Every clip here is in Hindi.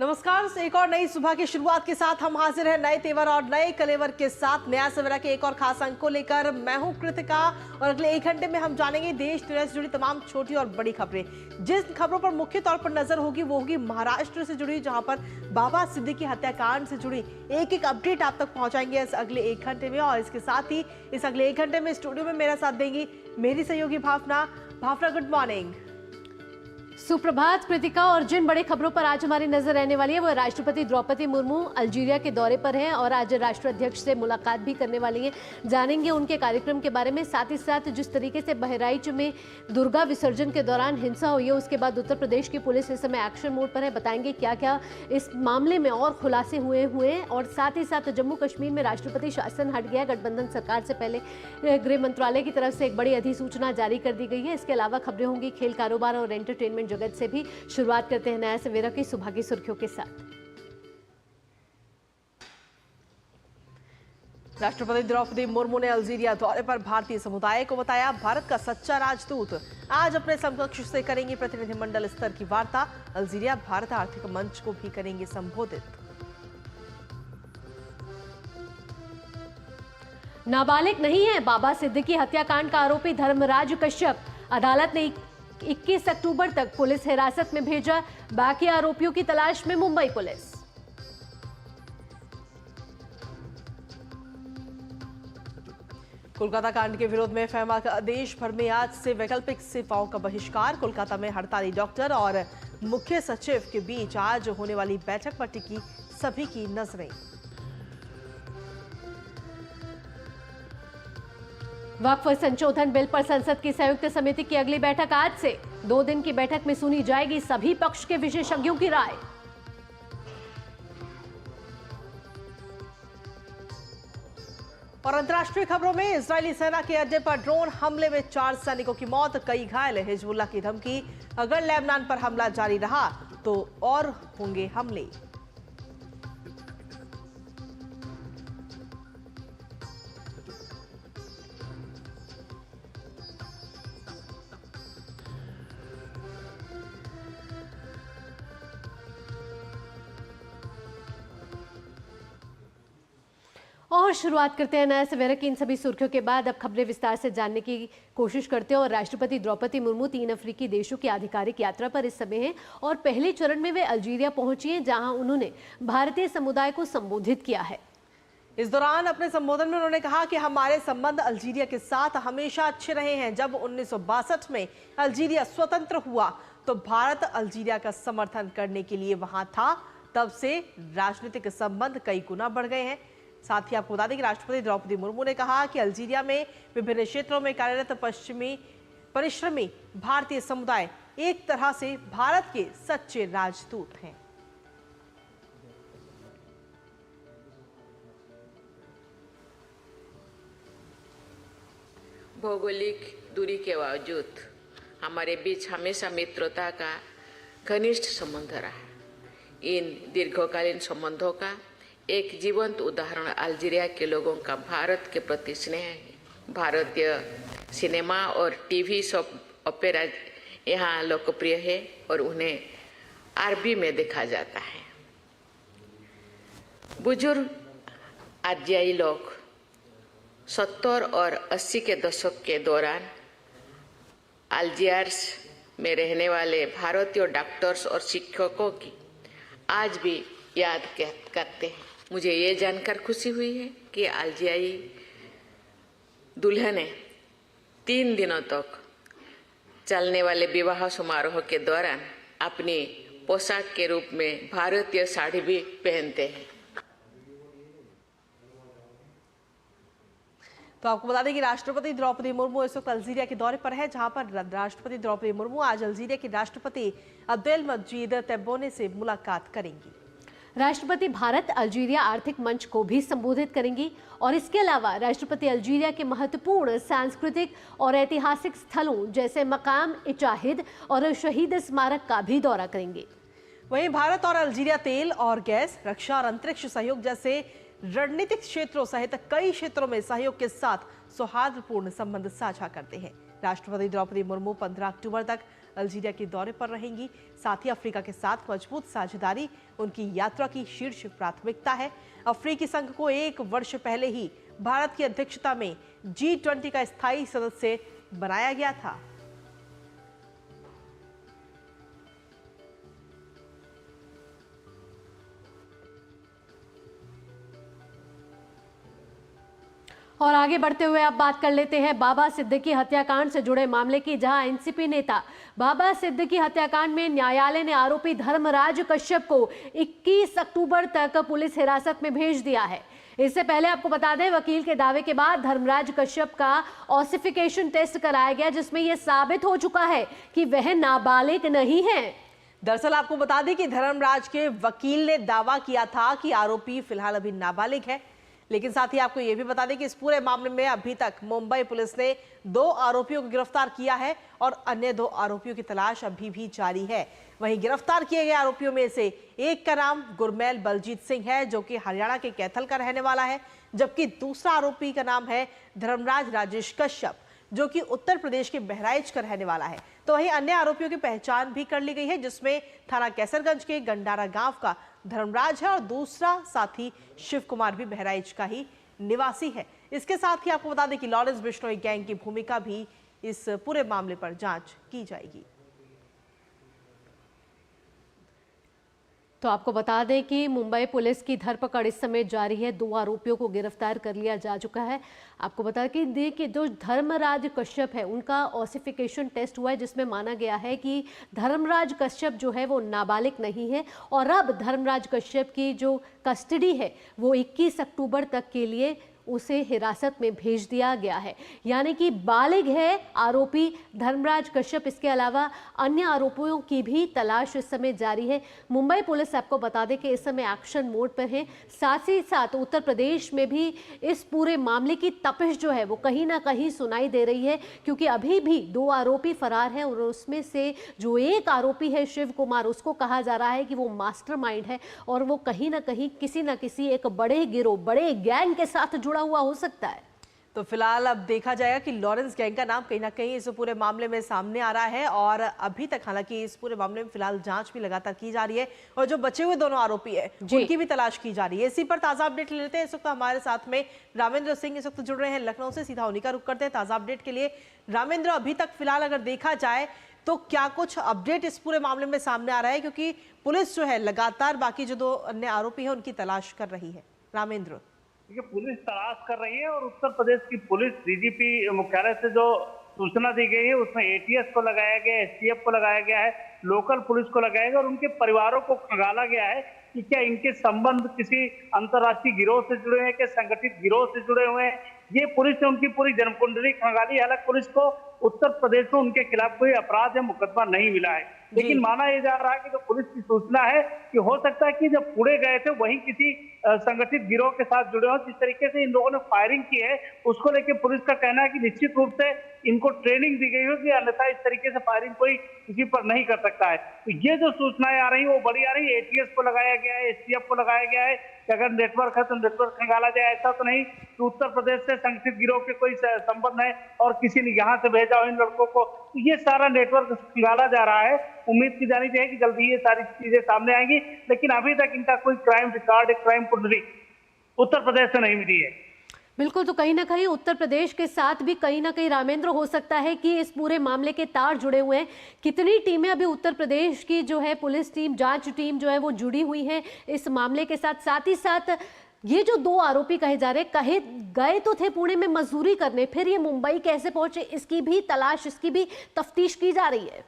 नमस्कार। एक और नई सुबह की शुरुआत के साथ हम हाजिर हैं नए तेवर और नए कलेवर के साथ। नया सवेरा के एक और खास अंक को लेकर मैं हूं कृतिका और अगले 1 घंटे में हम जानेंगे देश दुनिया से जुड़ी तमाम छोटी और बड़ी खबरें। जिन खबरों पर मुख्य तौर पर नजर होगी वो होगी महाराष्ट्र से जुड़ी, जहां पर बाबा सिद्दीकी हत्याकांड से जुड़ी एक अपडेट आप तक पहुंचाएंगे इस अगले 1 घंटे में। और इसके साथ ही इस अगले 1 घंटे में स्टूडियो में मेरा साथ देंगी मेरी सहयोगी भावना। Good morning. सुप्रभात कृतिका। और जिन बड़े खबरों पर आज हमारी नजर रहने वाली है वो राष्ट्रपति द्रौपदी मुर्मू अल्जीरिया के दौरे पर हैं और आज राष्ट्राध्यक्ष से मुलाकात भी करने वाली हैं। जानेंगे उनके कार्यक्रम के बारे में, साथ ही साथ जिस तरीके से बहराइच में दुर्गा विसर्जन के दौरान हिंसा हुई है उसके बाद उत्तर प्रदेश की पुलिस इस समय एक्शन मोड पर है। बताएंगे क्या क्या इस मामले में और खुलासे हुए हैं। और साथ ही साथ जम्मू कश्मीर में राष्ट्रपति शासन हट गया। गठबंधन सरकार से पहले गृह मंत्रालय की तरफ से एक बड़ी अधिसूचना जारी कर दी गई है। इसके अलावा खबरें होंगी खेल, कारोबार और एंटरटेनमेंट जगत से भी। शुरुआत करते हैं नया सवेरा की सुबह की सुर्खियों के साथ। राष्ट्रपति द्रौपदी मुर्मू ने अल्जीरिया दौरे पर भारतीय समुदाय को बताया भारत का सच्चा राजदूत। आज अपने समकक्ष से करेंगे प्रतिनिधिमंडल स्तर की वार्ता। अल्जीरिया भारत आर्थिक मंच को भी करेंगे संबोधित। नाबालिग नहीं है बाबा सिद्दीकी हत्याकांड का आरोपी धर्मराज कश्यप। अदालत ने 21 अक्टूबर तक पुलिस हिरासत में भेजा। बाकी आरोपियों की तलाश में मुंबई पुलिस। कोलकाता कांड के विरोध में फेमा का देश भर में आज से वैकल्पिक सेवाओं का बहिष्कार। कोलकाता में हड़ताली डॉक्टर और मुख्य सचिव के बीच आज होने वाली बैठक पर टिकी सभी की नजरें। वक्फ संशोधन बिल पर संसद की संयुक्त समिति की अगली बैठक आज से। 2 दिन की बैठक में सुनी जाएगी सभी पक्ष के विशेषज्ञों की राय। और अंतर्राष्ट्रीय खबरों में इजरायली सेना के अड्डे पर ड्रोन हमले में 4 सैनिकों की मौत, कई घायल। हिजबुल्लाह की धमकी, अगर लेबनान पर हमला जारी रहा तो और होंगे हमले। और शुरुआत करते हैं नया सवेरा की इन सभी सुर्खियों के बाद। अब खबरें विस्तार से जानने की कोशिश करते हैं। और राष्ट्रपति द्रौपदी मुर्मू 3 अफ्रीकी देशों की आधिकारिक यात्रा पर इस समय हैं और पहले चरण में वे अल्जीरिया पहुंची हैं, जहां उन्होंने भारतीय समुदाय को संबोधित किया है। इस दौरान अपने संबोधन में उन्होंने कहा कि हमारे संबंध अल्जीरिया के साथ हमेशा अच्छे रहे हैं। जब 1962 में अल्जीरिया स्वतंत्र हुआ तो भारत अल्जीरिया का समर्थन करने के लिए वहां था। तब से राजनीतिक संबंध कई गुना बढ़ गए हैं। साथ ही आपको बता दें कि राष्ट्रपति द्रौपदी मुर्मू ने कहा कि अल्जीरिया में विभिन्न क्षेत्रों में कार्यरत परिश्रमी भारतीय समुदाय एक तरह से भारत के सच्चे राजदूत हैं। भौगोलिक दूरी के बावजूद हमारे बीच हमेशा मित्रता का घनिष्ठ संबंध रहा। इन दीर्घकालीन संबंधों का एक जीवंत उदाहरण अल्जीरिया के लोगों का भारत के प्रति स्नेह है। भारतीय सिनेमा और टीवी सॉप ओपेरा यहाँ लोकप्रिय है और उन्हें अरबी में देखा जाता है। बुजुर्ग आजियाई लोग 70 और 80 के दशक के दौरान अल्जियर्स में रहने वाले भारतीय डॉक्टर्स और शिक्षकों की आज भी याद करते हैं। मुझे ये जानकर खुशी हुई है कि अल्जीरियाई दुल्हनें 3 दिनों तक चलने वाले विवाह समारोह के दौरान अपनी पोशाक के रूप में भारतीय साड़ी भी पहनते हैं। तो आपको बता दें कि राष्ट्रपति द्रौपदी मुर्मू इस वक्त अल्जीरिया के दौरे पर है, जहां पर राष्ट्रपति द्रौपदी मुर्मू आज अल्जीरिया के राष्ट्रपति अब्देलमजीद तेब्बोने से मुलाकात करेंगी। राष्ट्रपति भारत अल्जीरिया आर्थिक मंच को भी संबोधित करेंगी और इसके अलावा राष्ट्रपति अल्जीरिया के महत्वपूर्ण सांस्कृतिक और ऐतिहासिक स्थलों जैसे मकाम इचाहिद और शहीद स्मारक का भी दौरा करेंगे। वहीं भारत और अल्जीरिया तेल और गैस, रक्षा और अंतरिक्ष सहयोग जैसे रणनीतिक क्षेत्रों सहित कई क्षेत्रों में सहयोग के साथ सौहार्दपूर्ण संबंध साझा करते हैं। राष्ट्रपति द्रौपदी मुर्मू 15 अक्टूबर तक अल्जीरिया के दौरे पर रहेंगी। साथ ही अफ्रीका के साथ मजबूत साझेदारी उनकी यात्रा की शीर्ष प्राथमिकता है। अफ्रीकी संघ को 1 वर्ष पहले ही भारत की अध्यक्षता में G20 का स्थायी सदस्य बनाया गया था। और आगे बढ़ते हुए अब बात कर लेते हैं बाबा सिद्दीकी हत्याकांड से जुड़े मामले की, जहां एनसीपी नेता बाबा सिद्दीकी हत्याकांड में न्यायालय ने आरोपी धर्मराज कश्यप को 21 अक्टूबर तक पुलिस हिरासत में भेज दिया है। इससे पहले आपको बता दें, वकील के दावे के बाद धर्मराज कश्यप का ऑसिफिकेशन टेस्ट कराया गया, जिसमें यह साबित हो चुका है कि वह नाबालिग नहीं है। दरअसल आपको बता दें कि धर्मराज के वकील ने दावा किया था कि आरोपी फिलहाल अभी नाबालिग है, लेकिन साथ ही आपको यह भी बता दें कि इस पूरे मामले में अभी तक मुंबई पुलिस ने 2 आरोपियों को गिरफ्तार किया है और अन्य 2 आरोपियों की तलाश अभी भी जारी है। वहीं गिरफ्तार किए गए आरोपियों में से एक का नाम गुरमैल बलजीत सिंह है, जो कि हरियाणा के कैथल का रहने वाला है, जबकि दूसरा आरोपी का नाम है धर्मराज राजेश कश्यप, जो कि उत्तर प्रदेश के बहराइच का रहने वाला है। तो वहीं अन्य आरोपियों की पहचान भी कर ली गई है, जिसमें थाना कैसरगंज के गंडारा गांव का धर्मराज है और दूसरा साथी शिव कुमार भी बहराइच का ही निवासी है। इसके साथ ही आपको बता दें कि लॉरेंस बिश्नोई गैंग की भूमिका भी इस पूरे मामले पर जांच की जाएगी। तो आपको बता दें कि मुंबई पुलिस की धरपकड़ इस समय जारी है। 2 आरोपियों को गिरफ्तार कर लिया जा चुका है। आपको बता कि देखिए, जो धर्मराज कश्यप है उनका ऑसिफिकेशन टेस्ट हुआ है, जिसमें माना गया है कि धर्मराज कश्यप जो है वो नाबालिग नहीं है और अब धर्मराज कश्यप की जो कस्टडी है वो 21 अक्टूबर तक के लिए उसे हिरासत में भेज दिया गया है, यानी कि बालिग है आरोपी धर्मराज कश्यप। इसके अलावा अन्य आरोपियों की भी तलाश इस समय जारी है। मुंबई पुलिस आपको बता दें कि इस समय एक्शन मोड पर है। साथ ही साथ उत्तर प्रदेश में भी इस पूरे मामले की तपिश जो है वो कहीं ना कहीं सुनाई दे रही है, क्योंकि अभी भी 2 आरोपी फरार हैं और उसमें से जो एक आरोपी है शिव कुमार, उसको कहा जा रहा है कि वो मास्टरमाइंड है और वो कहीं ना कहीं किसी ना किसी एक बड़े गिरोह, बड़े गैंग के साथ जुड़ा हुआ हो सकता है। तो फिलहाल अब देखा जाएगा कि लॉरेंस गैंग का नाम कहीं ना कहीं इस पूरे मामले में सामने आ रहा है और अभी तक हालांकि इस पूरे मामले में फिलहाल जांच भी लगातार की जा रही है और जो बचे हुए दोनों आरोपी है उनकी भी तलाश की जा रही है। इसी पर ताजा अपडेट ले लेते हैं। इस वक्त हमारे साथ में रामेंद्र सिंह इस वक्त जुड़ रहे हैं लखनऊ से, सीधा उन्हीं का रुख करते हैं ताजा अपडेट के लिए। रामेंद्र, अभी तक फिलहाल अगर देखा जाए तो क्या कुछ अपडेट इस पूरे मामले में सामने आ रहा है, क्योंकि पुलिस जो है लगातार बाकी जो 2 अन्य आरोपी है उनकी तलाश कर रही है। रामेंद्र, देखिए, पुलिस तलाश कर रही है और उत्तर प्रदेश की पुलिस डीजीपी मुख्यालय से जो सूचना दी गई है उसमें एटीएस को लगाया गया है, एसटीएफ को लगाया गया है, लोकल पुलिस को लगाया गया और उनके परिवारों को खंगाला गया है कि क्या इनके संबंध किसी अंतर्राष्ट्रीय गिरोह से जुड़े हैं, क्या संगठित गिरोह से जुड़े हुए हैं। ये पुलिस ने उनकी पूरी जन्मकुंडली खंगाली। हालांकि पुलिस को उत्तर प्रदेश में उनके खिलाफ कोई अपराध या मुकदमा नहीं मिला है, लेकिन माना यह जा रहा है कि जो पुलिस की सूचना है कि हो सकता है कि जब पुणे गए थे वहीं किसी संगठित गिरोह के साथ जुड़े हो। जिस तरीके से इन लोगों ने फायरिंग की है उसको लेकर पुलिस का कहना है कि निश्चित रूप से इनको ट्रेनिंग दी गई होगी, अन्यथा इस तरीके से फायरिंग कोई किसी पर नहीं कर सकता है। तो ये जो सूचनाएं आ रही है वो बड़ी आ रही है। एटीएस को लगाया गया है, एसटीएफ को लगाया गया है कि अगर नेटवर्क है तो नेटवर्क खंगाला जाए। ऐसा तो नहीं कि उत्तर प्रदेश से संगठित गिरोह के कोई संबंध है और किसी ने यहाँ से भेजा हो इन लड़कों को। तो ये सारा नेटवर्क खंगाला जा रहा है। उम्मीद की जानी चाहिए कि जल्दी ये सारी चीजें सामने आएंगी, लेकिन अभी तक इनका कोई क्राइम रिकॉर्ड, क्राइम कुंडली उत्तर प्रदेश से नहीं मिली है। बिल्कुल, तो कहीं ना कहीं उत्तर प्रदेश के साथ भी कहीं ना कहीं रामेंद्र हो सकता है कि इस पूरे मामले के तार जुड़े हुए हैं। कितनी टीमें अभी उत्तर प्रदेश की जो है पुलिस टीम, जांच टीम जो है वो जुड़ी हुई है इस मामले के साथ। साथ ही साथ ये जो 2 आरोपी कहे जा रहे, कहे गए तो थे पुणे में मजदूरी करने, फिर ये मुंबई कैसे पहुंचे, इसकी भी तलाश, इसकी भी तफ्तीश की जा रही है।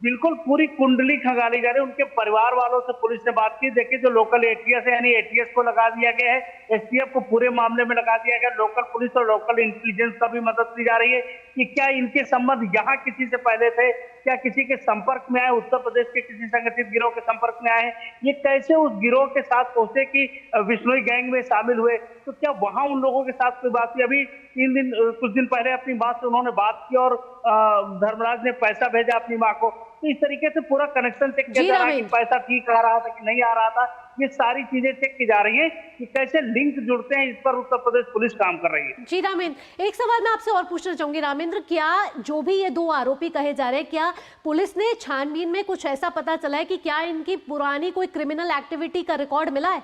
बिल्कुल पूरी कुंडली खंगाली जा रही है। उनके परिवार वालों से पुलिस ने बात की। देखिए, जो लोकल एटीएस है यानी एटीएस को लगा दिया गया है, एसटीएफ को पूरे मामले में लगा दिया गया। लोकल पुलिस और लोकल इंटेलिजेंस का भी मदद ली जा रही है कि क्या इनके संबंध यहाँ किसी से पहले थे, क्या किसी के संपर्क में आए, उत्तर प्रदेश के किसी संगठित गिरोह के संपर्क में आए, ये कैसे उस गिरोह के साथ पहुंचे कि बिश्नोई गैंग में शामिल हुए। तो क्या वहां उन लोगों के साथ कोई बात हुई। अभी कुछ दिन पहले अपनी मां से उन्होंने बात की और धर्मराज ने पैसा भेजा अपनी मां को। तो इस तरीके से पूरा कनेक्शन चेक जी, किया जा रहा है कि रामेंद्र। पैसा ठीक आ रहा था कि नहीं आ रहा था। ये सारी चीजें चेक की जा रही है कि कैसे लिंक जुड़ते हैं, इस पर उत्तर प्रदेश पुलिस काम कर रही है। जी रामेंद्र, एक सवाल मैं आपसे और पूछना चाहूंगी रामेंद्र, क्या जो भी ये दो आरोपी कहे जा रहे हैं, क्या पुलिस ने छानबीन में कुछ ऐसा पता चला है कि क्या इनकी पुरानी कोई क्रिमिनल एक्टिविटी का रिकॉर्ड मिला है?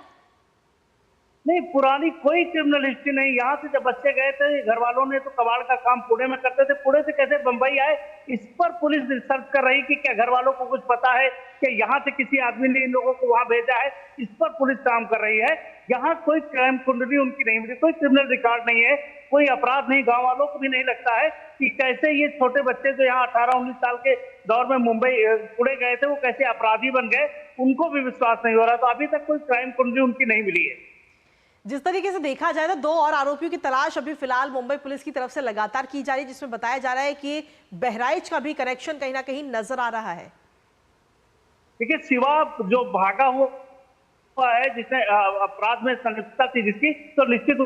नहीं, पुरानी कोई क्रिमिनल हिस्ट्री नहीं। यहाँ से जब बच्चे गए थे घर वालों ने तो कबाड़ का काम पुणे में करते थे, पुणे से कैसे बंबई आए, इस पर पुलिस रिसर्च कर रही कि क्या घर वालों को कुछ पता है कि यहाँ से किसी आदमी ने इन लोगों को वहां भेजा है। इस पर पुलिस काम कर रही है। यहाँ कोई क्राइम कुंडली उनकी नहीं मिली, कोई क्रिमिनल रिकॉर्ड नहीं है, कोई अपराध नहीं। गाँव वालों को भी नहीं लगता है कि कैसे ये छोटे बच्चे जो यहाँ 18-19 साल के दौर में मुंबई पुणे गए थे वो कैसे अपराधी बन गए, उनको भी विश्वास नहीं हो रहा। तो अभी तक कोई क्राइम कुंडली उनकी नहीं मिली है। जिस तरीके से देखा जाए तो दो और आरोपियों की तलाश अभी फिलहाल मुंबई पुलिस की तरफ से लगातार की जा रही है, जिसमें बताया जा रहा है कि बहराइच का भी कनेक्शन कहीं ना कहीं नजर आ रहा है। देखिए, शिवा जो भागा हुआ है, जिसने अपराध में संलिप्तता थी जिसकी, तो निश्चित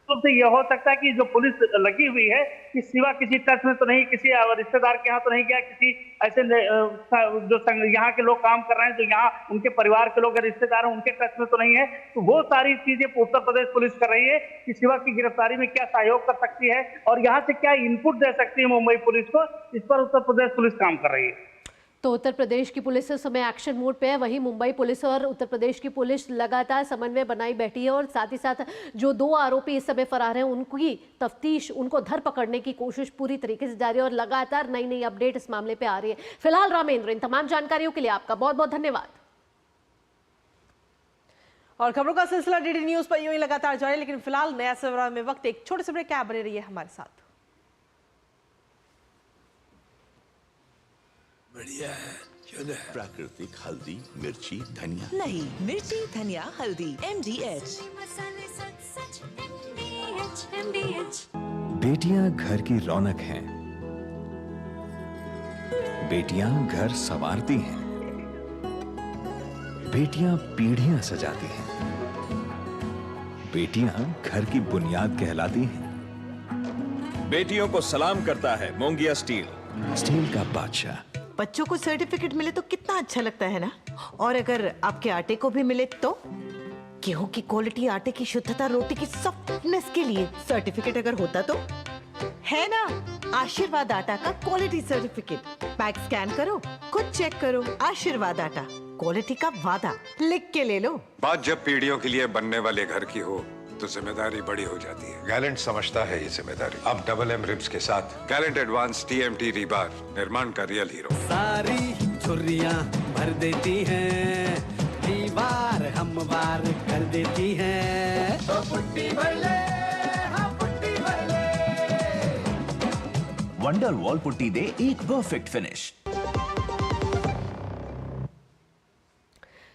रूप से यह हो सकता है कि जो पुलिस लगी हुई है कि शिवा किसी टच में तो नहीं, किसी रिश्तेदार के यहाँ तो नहीं गया, किसी ऐसे जो यहाँ के लोग काम कर रहे हैं, जो यहाँ उनके परिवार के लोग रिश्तेदार हैं, उनके टच में तो नहीं है। तो वो सारी चीजें उत्तर प्रदेश पुलिस कर रही है कि शिवा की गिरफ्तारी में क्या सहयोग कर सकती है और यहाँ से क्या इनपुट दे सकती है मुंबई पुलिस को, इस पर उत्तर प्रदेश पुलिस काम कर रही है। तो उत्तर प्रदेश की पुलिस इस समय एक्शन मोड पे है, वहीं मुंबई पुलिस और उत्तर प्रदेश की पुलिस लगातार समन्वय बनाई बैठी है और साथ ही साथ जो दो आरोपी इस समय फरार हैं उनकी तफ्तीश, उनको धर पकड़ने की कोशिश पूरी तरीके से जारी है और लगातार नई नई अपडेट इस मामले पे आ रही है। फिलहाल रामेंद्र, इन तमाम जानकारियों के लिए आपका बहुत बहुत धन्यवाद। और खबरों का सिलसिला डीडी न्यूज पर यूं ही लगातार जारी, लेकिन फिलहाल नया सवेरा में वक्त एक छोटे से ब्रेक क्या बने रही है हमारे साथ। बढ़िया है, क्यों है? प्राकृतिक हल्दी, मिर्ची, धनिया। नहीं, मिर्ची, धनिया, हल्दी, MDH। बेटियां घर की रौनक हैं। बेटियां घर संवारती हैं। बेटियां पीढ़ियां सजाती हैं। बेटियां घर की बुनियाद कहलाती हैं। बेटियों को सलाम करता है मोंगिया स्टील, स्टील का बादशाह। बच्चों को सर्टिफिकेट मिले तो कितना अच्छा लगता है ना। और अगर आपके आटे को भी मिले तो गेहूं की क्वालिटी, आटे की शुद्धता, रोटी की सॉफ्टनेस के लिए सर्टिफिकेट अगर होता तो है ना। आशीर्वाद आटा का क्वालिटी सर्टिफिकेट, पैक स्कैन करो, खुद चेक करो। आशीर्वाद आटा, क्वालिटी का वादा, लिख के ले लो। बात जब पीढ़ियों के लिए बनने वाले घर की हो तो जिम्मेदारी बड़ी हो जाती है। गैलेंट समझता है ये जिम्मेदारी। अब डबल एम रिब्स के साथ गैलेंट एडवांस TMT रीबार, निर्माण का रियल हीरो। सारी छुर्रियां भर देती हैं, दीवार हमवार कर देती हैं। तो पुट्टी भर ले, हाँ पुट्टी भर ले। वंडर वॉल पुट्टी दे एक परफेक्ट फिनिश।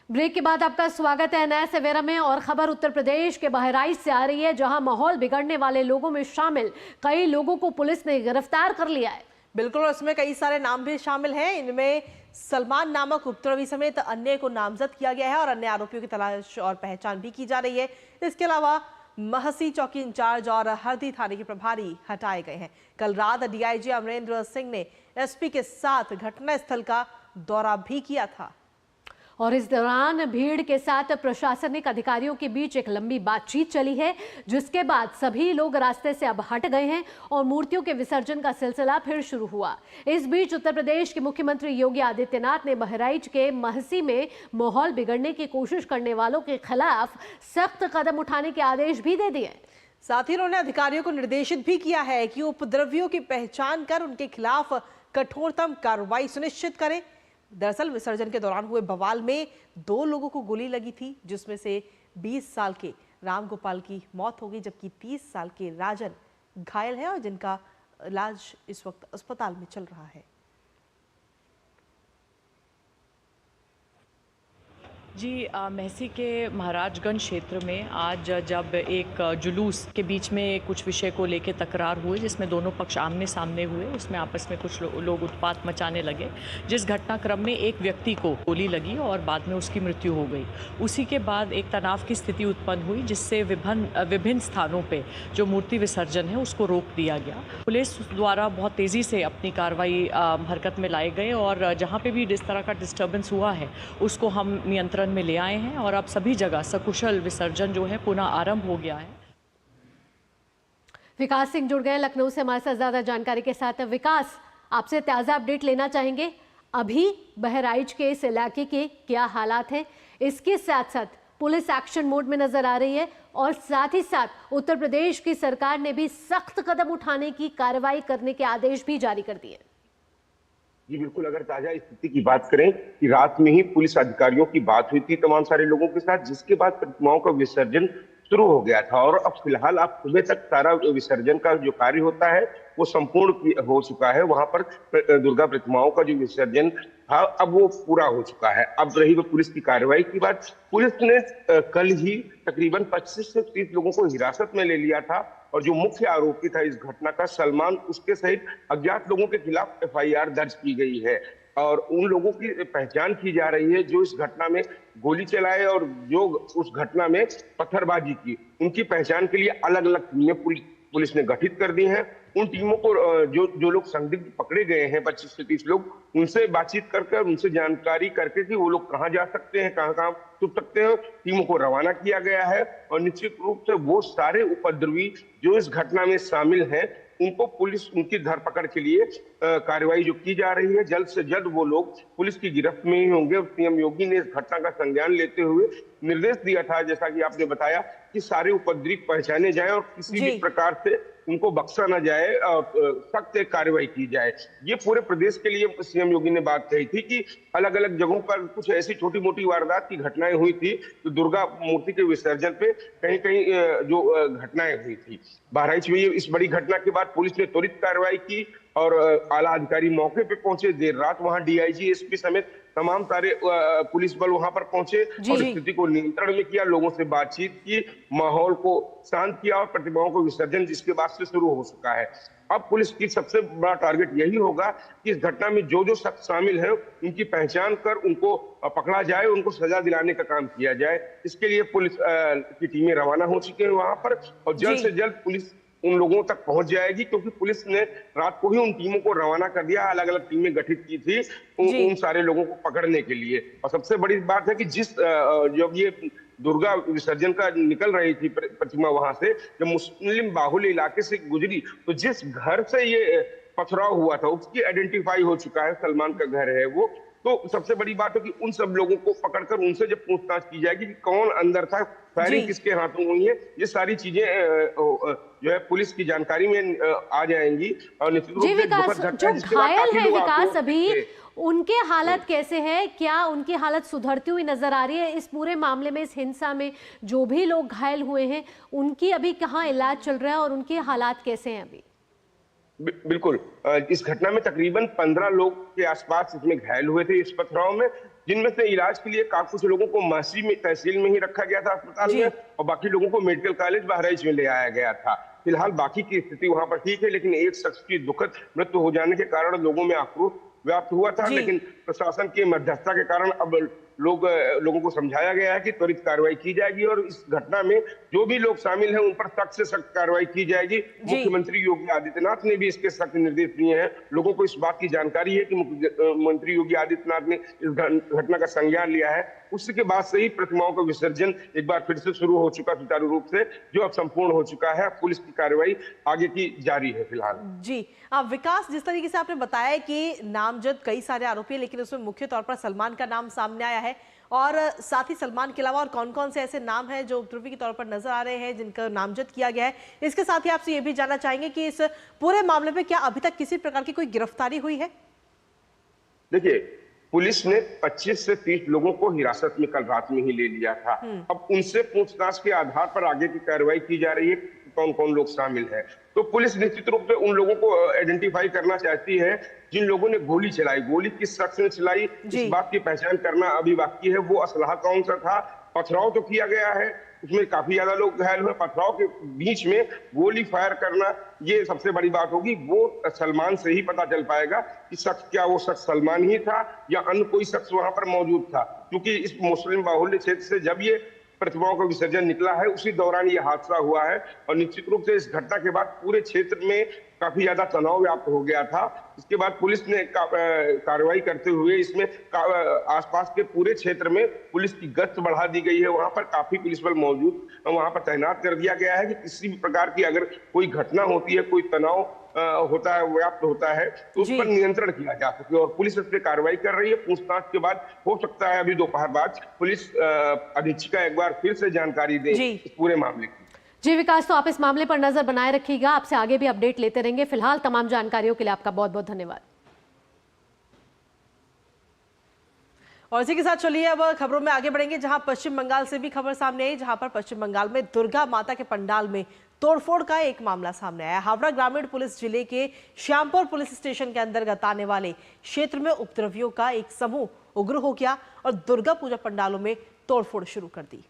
ब्रेक के बाद आपका स्वागत है नया सवेरा में और खबर उत्तर प्रदेश के बहराइच से आ रही है, जहां माहौल बिगड़ने वाले लोगों में शामिल कई लोगों को पुलिस ने गिरफ्तार कर लिया है। बिल्कुल, और इसमें कई सारे नाम भी शामिल हैं। इनमें सलमान नामक उपद्रवी समेत अन्य को नामजद किया गया है और अन्य आरोपियों की तलाश और पहचान भी की जा रही है। इसके अलावा महसी चौकी इंचार्ज और हरदी थाने के प्रभारी हटाए गए हैं। कल रात DIG अमरेंद्र सिंह ने SP के साथ घटनास्थल का दौरा भी किया था और इस दौरान भीड़ के साथ प्रशासनिक अधिकारियों के बीच एक लंबी बातचीत चली है, जिसके बाद सभी लोग रास्ते से अब हट गए हैं और मूर्तियों के विसर्जन का सिलसिला फिर शुरू हुआ। इस बीच उत्तर प्रदेश के मुख्यमंत्री योगी आदित्यनाथ ने बहराइच के महसी में माहौल बिगड़ने की कोशिश करने वालों के खिलाफ सख्त कदम उठाने के आदेश भी दे दिए। साथ ही उन्होंने अधिकारियों को निर्देशित भी किया है कि उपद्रवियों की पहचान कर उनके खिलाफ कठोरतम कार्रवाई सुनिश्चित करें। दरअसल विसर्जन के दौरान हुए बवाल में 2 लोगों को गोली लगी थी, जिसमें से 20 साल के रामगोपाल की मौत हो गई, जबकि 30 साल के राजन घायल है और जिनका इलाज इस वक्त अस्पताल में चल रहा है। जी महसी के महाराजगंज क्षेत्र में आज जब एक जुलूस के बीच में कुछ विषय को लेकर तकरार हुई, जिसमें दोनों पक्ष आमने सामने हुए, उसमें आपस में कुछ लोग उत्पात मचाने लगे, जिस घटनाक्रम में एक व्यक्ति को गोली लगी और बाद में उसकी मृत्यु हो गई। उसी के बाद एक तनाव की स्थिति उत्पन्न हुई, जिससे विभिन्न स्थानों पे जो मूर्ति विसर्जन है उसको रोक दिया गया। पुलिस द्वारा बहुत तेज़ी से अपनी कार्रवाई हरकत में लाए गए और जहाँ पे भी इस तरह का डिस्टर्बेंस हुआ है उसको हम नियंत्रण में ले आए हैं और अब सभी जगह सकुशल विसर्जन जो है पुनः आरंभ हो गया है। विकास सिंह जुड़ गए लखनऊ से हमारे साथ ज्यादा जानकारी के साथ। विकास, आपसे ताज़ा अपडेट लेना चाहेंगे, अभी बहराइच के इस इलाके के क्या हालात हैं? इसके साथ साथ पुलिस एक्शन मोड में नजर आ रही है और साथ ही साथ उत्तर प्रदेश की सरकार ने भी सख्त कदम उठाने की कार्रवाई करने के आदेश भी जारी कर दिए। जी बिल्कुल, अगर ताजा स्थिति की बात करें कि रात में ही पुलिस अधिकारियों की बात हुई थी तमाम सारे लोगों के साथ, जिसके बाद प्रतिमाओं का विसर्जन शुरू हो गया था और अब फिलहाल आप सुबह तक सारा विसर्जन का जो कार्य होता है वो संपूर्ण हो चुका है। वहां पर दुर्गा प्रतिमाओं का जो विसर्जन था अब वो पूरा हो चुका है। अब रही वो पुलिस की कार्रवाई की बात, पुलिस ने कल ही तकरीबन 25 से 30 लोगों को हिरासत में ले लिया था और जो मुख्य आरोपी था इस घटना का सलमान, उसके सहित अज्ञात लोगों के खिलाफ FIR दर्ज की गई है और उन लोगों की पहचान की जा रही है जो इस घटना में गोली चलाए और जो उस घटना में पत्थरबाजी की। उनकी पहचान के लिए अलग अलग टीमें पुलिस ने गठित कर दी हैं। उन टीमों को जो लोग संदिग्ध पकड़े गए हैं 25 से 30 लोग, उनसे बातचीत करके उनसे जानकारी करके कि वो लोग कहाँ जा सकते हैं, कहाँ छुप सकते हैं, टीमों को रवाना किया गया है और निश्चित रूप से वो सारे उपद्रवी जो इस घटना में शामिल हैं उनको पुलिस उनकी धरपकड़ के लिए कार्रवाई जो की जा रही है, जल्द से जल्द वो लोग पुलिस की गिरफ्त में ही होंगे। और सीएम योगी ने इस घटना का संज्ञान लेते हुए निर्देश दिया था, जैसा कि आपने बताया, कि सारे उपद्रवी पहचाने जाएं और किसी भी प्रकार से उनको बख्शा न जाए और सख्त कार्रवाई की जाए। ये पूरे प्रदेश के लिए सीएम योगी ने बात कही थी कि अलग अलग जगहों पर कुछ ऐसी छोटी मोटी वारदात की घटनाएं हुई थी, तो दुर्गा मूर्ति के विसर्जन पे कहीं कहीं जो घटनाएं हुई थी। बहराइच में इस बड़ी घटना के बाद पुलिस ने त्वरित कार्रवाई की और आला अधिकारी मौके पे पहुंचे। देर रात वहां DIG SP समेत तमाम सारे पुलिस बल वहां पर पहुंचे और स्थिति को नियंत्रण में किया, लोगों से बातचीत की, माहौल को शांत किया और प्रतिमाओं को विसर्जन जिसके बाद से शुरू हो चुका है। अब पुलिस की सबसे बड़ा टारगेट यही होगा कि इस घटना में जो शख्स शामिल है उनकी पहचान कर उनको पकड़ा जाए, उनको सजा दिलाने का काम किया जाए। इसके लिए पुलिस की टीमें रवाना हो चुकी है वहां पर और जल्द से जल्द पुलिस उन लोगों तक पहुंच जाएगी, क्योंकि पुलिस ने रात को ही उन टीमों को रवाना कर दिया, अलग अलग टीमें गठित की थी उन सारे लोगों को पकड़ने के लिए। और सबसे बड़ी बात है कि जब ये दुर्गा विसर्जन का निकल रही थी प्रतिमा वहां से, जब मुस्लिम बाहुल इलाके से गुजरी, तो जिस घर से ये पथराव हुआ था उसकी आइडेंटिफाई हो चुका है, सलमान का घर है वो। तो सबसे बड़ी बात है कि उन सब लोगों को पकड़कर उनसे जब पूछताछ की जाएगी कि कौन अंदर था, फायरिंग किसके हाथों हुई है, ये सारी चीजें जो है पुलिस की जानकारी में आ जाएंगी। और निश्चित रूप से जो घायल है विकास, अभी उनके हालत कैसे है? क्या उनकी हालत सुधरती हुई नजर आ रही है? इस पूरे मामले में, इस हिंसा में जो भी लोग घायल हुए हैं उनकी अभी कहाँ इलाज चल रहा है और उनके हालात कैसे हैं अभी? बिल्कुल, इस घटना में तकरीबन 15 लोग के आसपास इसमें घायल हुए थे इस पथराव में, जिनमें से इलाज के लिए कुछ लोगों को महसी में तहसील में ही रखा गया था अस्पताल में और बाकी लोगों को मेडिकल कॉलेज बहराइच में ले आया गया था। फिलहाल बाकी की स्थिति वहां पर ठीक है, लेकिन एक शख्स की दुखद मृत्यु हो जाने के कारण लोगों में आक्रोश व्याप्त हुआ था, लेकिन प्रशासन की मध्यस्थता के कारण अब लोगों को समझाया गया है कि त्वरित कार्रवाई की जाएगी और इस घटना में जो भी लोग शामिल हैं उन पर सख्त से सख्त कार्रवाई की जाएगी। मुख्यमंत्री योगी आदित्यनाथ ने भी इसके सख्त निर्देश दिए हैं। लोगों को इस बात की जानकारी है कि मुख्यमंत्री योगी आदित्यनाथ ने इस घटना का संज्ञान लिया है। उसके बाद से ही प्रतिमाओं का विसर्जन एक बार फिर से शुरू हो चुका सुचारू रूप से, जो अब संपूर्ण हो चुका है। पुलिस की कार्रवाई आगे की जारी है फिलहाल। जी विकास, जिस तरीके से आपने बताया कि नामजद कई सारे आरोपी हैं, लेकिन उसमें मुख्य तौर पर सलमान का नाम सामने आया है और साथ ही सलमान के अलावा और कौन कौन से ऐसे नाम हैं जो उपद्रवी के तौर पर नजर आ रहे हैं जिनका नामजद किया गया है? इसके साथ ही आपसे ये भी जानना चाहेंगे कि इस पूरे मामले में क्या अभी तक किसी प्रकार की कोई गिरफ्तारी हुई है? देखिए, पुलिस ने 25 से 30 लोगों को हिरासत में कल रात में ही ले लिया था। अब उनसे पूछताछ के आधार पर आगे की कार्रवाई की जा रही है। कि कौन कौन लोग शामिल हैं। तो पुलिस निश्चित रूप से उन लोगों को आइडेंटिफाई करना चाहती है जिन लोगों ने गोली चलाई। गोली किस शख्स ने चलाई, इस बात की पहचान करना अभी बाकी है। वो असलहा कौन सा था, पथराव तो किया गया है, उसमें काफी ज्यादा लोग घायल हुए। पथराव के बीच में गोली फायर करना, ये सबसे बड़ी बात होगी। वो सलमान से ही पता चल पाएगा कि शख्स, क्या वो शख्स सलमान ही था या अन्य कोई शख्स वहां पर मौजूद था। क्योंकि इस मुस्लिम बाहुल्य क्षेत्र से जब ये प्रतिमाओं का विसर्जन निकला है, उसी दौरान ये हादसा हुआ है। और निश्चित रूप से इस घटना के बाद पूरे क्षेत्र में काफी ज्यादा तनाव व्याप्त हो गया था। इसके बाद पुलिस ने कार्रवाई करते हुए इसमें आसपास के पूरे क्षेत्र में पुलिस की गश्त बढ़ा दी गई है। वहां पर काफी पुलिस बल मौजूद वहां पर तैनात कर दिया गया है कि किसी भी प्रकार की अगर कोई घटना होती है, कोई तनाव होता है, व्याप्त होता है, तो उस पर नियंत्रण किया जा सके। और पुलिस इस पर कार्रवाई कर रही है। पूछताछ के बाद हो सकता है अभी दोपहर बाद पुलिस अधीक्षिका एक बार फिर से जानकारी दे इस पूरे मामले की। जी विकास, तो आप इस मामले पर नजर बनाए रखिएगा, आपसे आगे भी अपडेट लेते रहेंगे। फिलहाल तमाम जानकारियों के लिए आपका बहुत बहुत धन्यवाद। और इसी के साथ चलिए अब खबरों में आगे बढ़ेंगे, जहां पश्चिम बंगाल से भी खबर सामने आई, जहां पर पश्चिम बंगाल में दुर्गा माता के पंडाल में तोड़फोड़ का एक मामला सामने आया। हावड़ा ग्रामीण पुलिस जिले के श्यामपुर पुलिस स्टेशन के अंतर्गत आने वाले क्षेत्र में उपद्रवियों का एक समूह उग्र हो गया और दुर्गा पूजा पंडालों में तोड़फोड़ शुरू कर दी।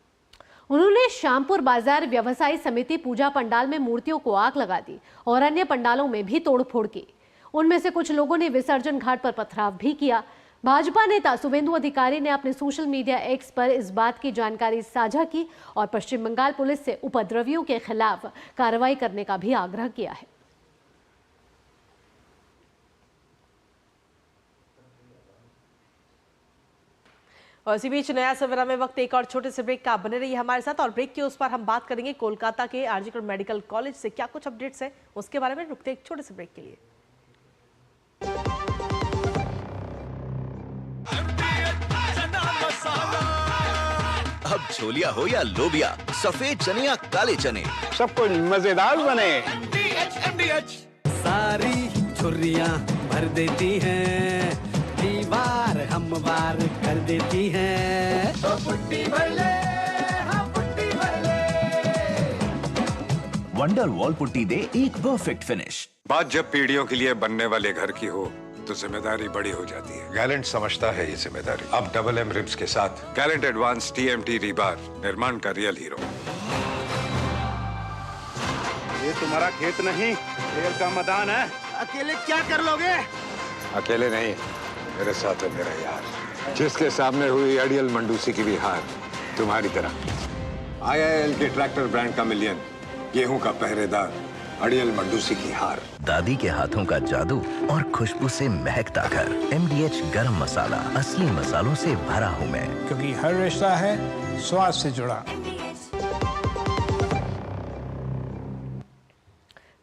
उन्होंने श्यामपुर बाजार व्यवसायी समिति पूजा पंडाल में मूर्तियों को आग लगा दी और अन्य पंडालों में भी तोड़फोड़ की। उनमें से कुछ लोगों ने विसर्जन घाट पर पथराव भी किया। भाजपा नेता शुभेंदु अधिकारी ने अपने सोशल मीडिया एक्स पर इस बात की जानकारी साझा की और पश्चिम बंगाल पुलिस से उपद्रवियों के खिलाफ कार्रवाई करने का भी आग्रह किया है। और इसी बीच नया सवेरा में वक्त एक और छोटे से ब्रेक का। बने रहिए हमारे साथ और ब्रेक के उस पर हम बात करेंगे कोलकाता के आरजी मेडिकल कॉलेज से क्या कुछ अपडेट्स है उसके बारे में। रुकते एक छोटे से ब्रेक के लिए। अब छोलिया हो या लोबिया, सफेद चने या काले चने, सब कुछ मजेदार बने। सारी छुर्रियाँ भर देती हैं, दीवार हमवार कर देती हैं। तो पुट्टी भर ले, हाँ पुट्टी भर ले। वंडर वॉल पुट्टी दे एक परफेक्ट फिनिश। बात जब पीढ़ियों के लिए बनने वाले घर की हो तो जिम्मेदारी बड़ी हो जाती है। गैलेंट समझता है ये जिम्मेदारी। अब डबल एम रिब्स के साथ गैलेंट एडवांस TMT रीबार, निर्माण का रियल हीरो। ये तुम्हारा खेत नहीं, खेल का मैदान है। अकेले क्या कर लोगे? अकेले नहीं, मेरे साथ है मेरा यार, जिसके सामने हुई अड़ियल मंडूसी की भी हार तुम्हारी तरह। IIL के ट्रैक्टर ब्रांड का मिलियन, गेहूं का पहरेदार, अड़ियल मंडूसी की हार। दादी के हाथों का जादू और खुशबू से महकता घर। MDH गरम मसाला, असली मसालों से भरा हूँ मैं, क्योंकि हर रिश्ता है स्वाद से जुड़ा।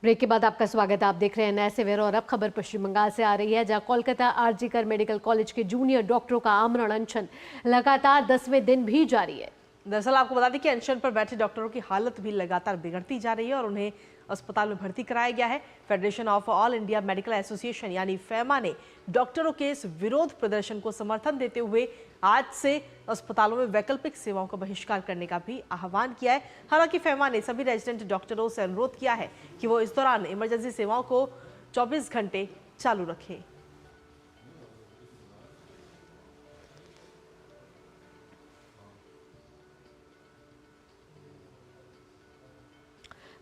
ब्रेक के बाद आपका स्वागत। आप देख रहे हैं नया सवेरा और अब खबर पश्चिम बंगाल से आ रही है, जहां कोलकाता आरजी मेडिकल कॉलेज के जूनियर डॉक्टरों का आमरण अनशन लगातार 10वें दिन भी जारी है। दरअसल आपको बता दें कि अनशन पर बैठे डॉक्टरों की हालत भी लगातार बिगड़ती जा रही है और उन्हें अस्पताल में भर्ती कराया गया है। Federation of all India medical association यानी फेमा ने डॉक्टरों के इस विरोध प्रदर्शन को समर्थन देते हुए आज से अस्पतालों में वैकल्पिक सेवाओं का बहिष्कार करने का भी आह्वान किया है। हालांकि फेमा ने सभी रेजिडेंट डॉक्टरों से अनुरोध किया है कि वो इस दौरान इमरजेंसी सेवाओं को 24 घंटे चालू रखें।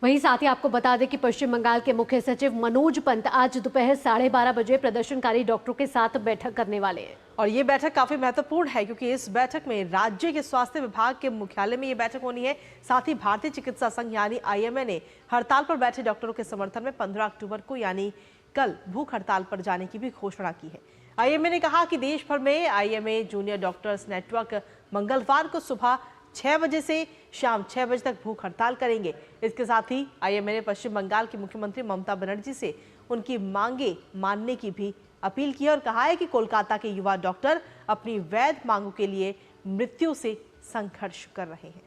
वहीं साथ ही आपको बता दें कि पश्चिम बंगाल के मुख्य सचिव मनोज पंत आज दोपहर 12:30 बजे प्रदर्शनकारी डॉक्टरों के साथ बैठक करने वाले हैं। और ये बैठक काफी महत्वपूर्ण है क्योंकि इस बैठक में राज्य के स्वास्थ्य विभाग के मुख्यालय में ये बैठक होनी है। साथ ही भारतीय चिकित्सा संघ यानी IMA ने हड़ताल पर बैठे डॉक्टरों के समर्थन में 15 अक्टूबर को यानी कल भूख हड़ताल पर जाने की भी घोषणा की है। IMA ने कहा कि देश भर में IMA जूनियर डॉक्टर्स नेटवर्क मंगलवार को सुबह 6 बजे से शाम 6 बजे तक भूख हड़ताल करेंगे। इसके साथ ही IMA ने पश्चिम बंगाल की मुख्यमंत्री ममता बनर्जी से उनकी मांगे मानने की भी अपील की है और कहा है कि कोलकाता के युवा डॉक्टर अपनी वैध मांगों के लिए मृत्यु से संघर्ष कर रहे हैं।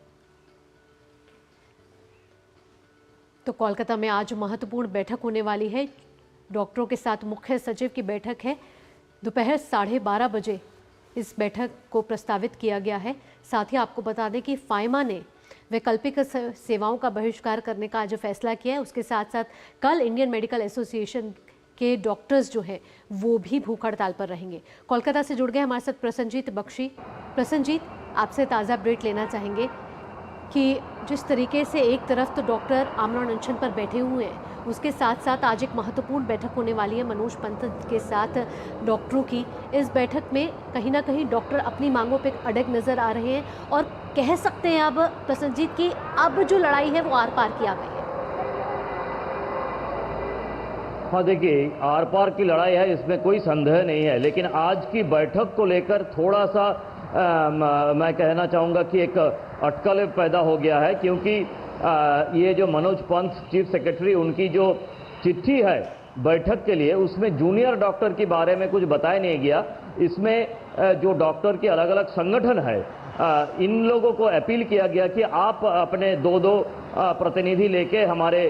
तो कोलकाता में आज महत्वपूर्ण बैठक होने वाली है। डॉक्टरों के साथ मुख्य सचिव की बैठक है। दोपहर 12:30 बजे इस बैठक को प्रस्तावित किया गया है। साथ ही आपको बता दें कि फाइमा ने वैकल्पिक सेवाओं का बहिष्कार करने का जो फैसला किया है, उसके साथ साथ कल इंडियन मेडिकल एसोसिएशन के डॉक्टर्स जो हैं वो भी भूख हड़ताल पर रहेंगे। कोलकाता से जुड़ गए हमारे साथ प्रसन्नजीत बख्शी। प्रसन्नजीत, आपसे ताज़ा अपडेट लेना चाहेंगे कि जिस तरीके से एक तरफ तो डॉक्टर आमरण अनशन पर बैठे हुए हैं, उसके साथ साथ आज एक महत्वपूर्ण बैठक होने वाली है मनोज पंत के साथ डॉक्टरों की। इस बैठक में कहीं ना कहीं डॉक्टर अपनी मांगों पे अड़ग नजर आ रहे हैं और कह सकते हैं अब प्रसन्नजीत की अब जो लड़ाई है वो आर पार की आ गई है। हाँ देखिए, आर पार की लड़ाई है, इसमें कोई संदेह नहीं है, लेकिन आज की बैठक को लेकर थोड़ा सा मैं कहना चाहूँगा कि एक अटकल पैदा हो गया है, क्योंकि ये जो मनोज पंत चीफ सेक्रेटरी, उनकी जो चिट्ठी है बैठक के लिए, उसमें जूनियर डॉक्टर के बारे में कुछ बताया नहीं गया। इसमें जो डॉक्टर के अलग अलग संगठन है, इन लोगों को अपील किया गया कि आप अपने दो प्रतिनिधि लेके हमारे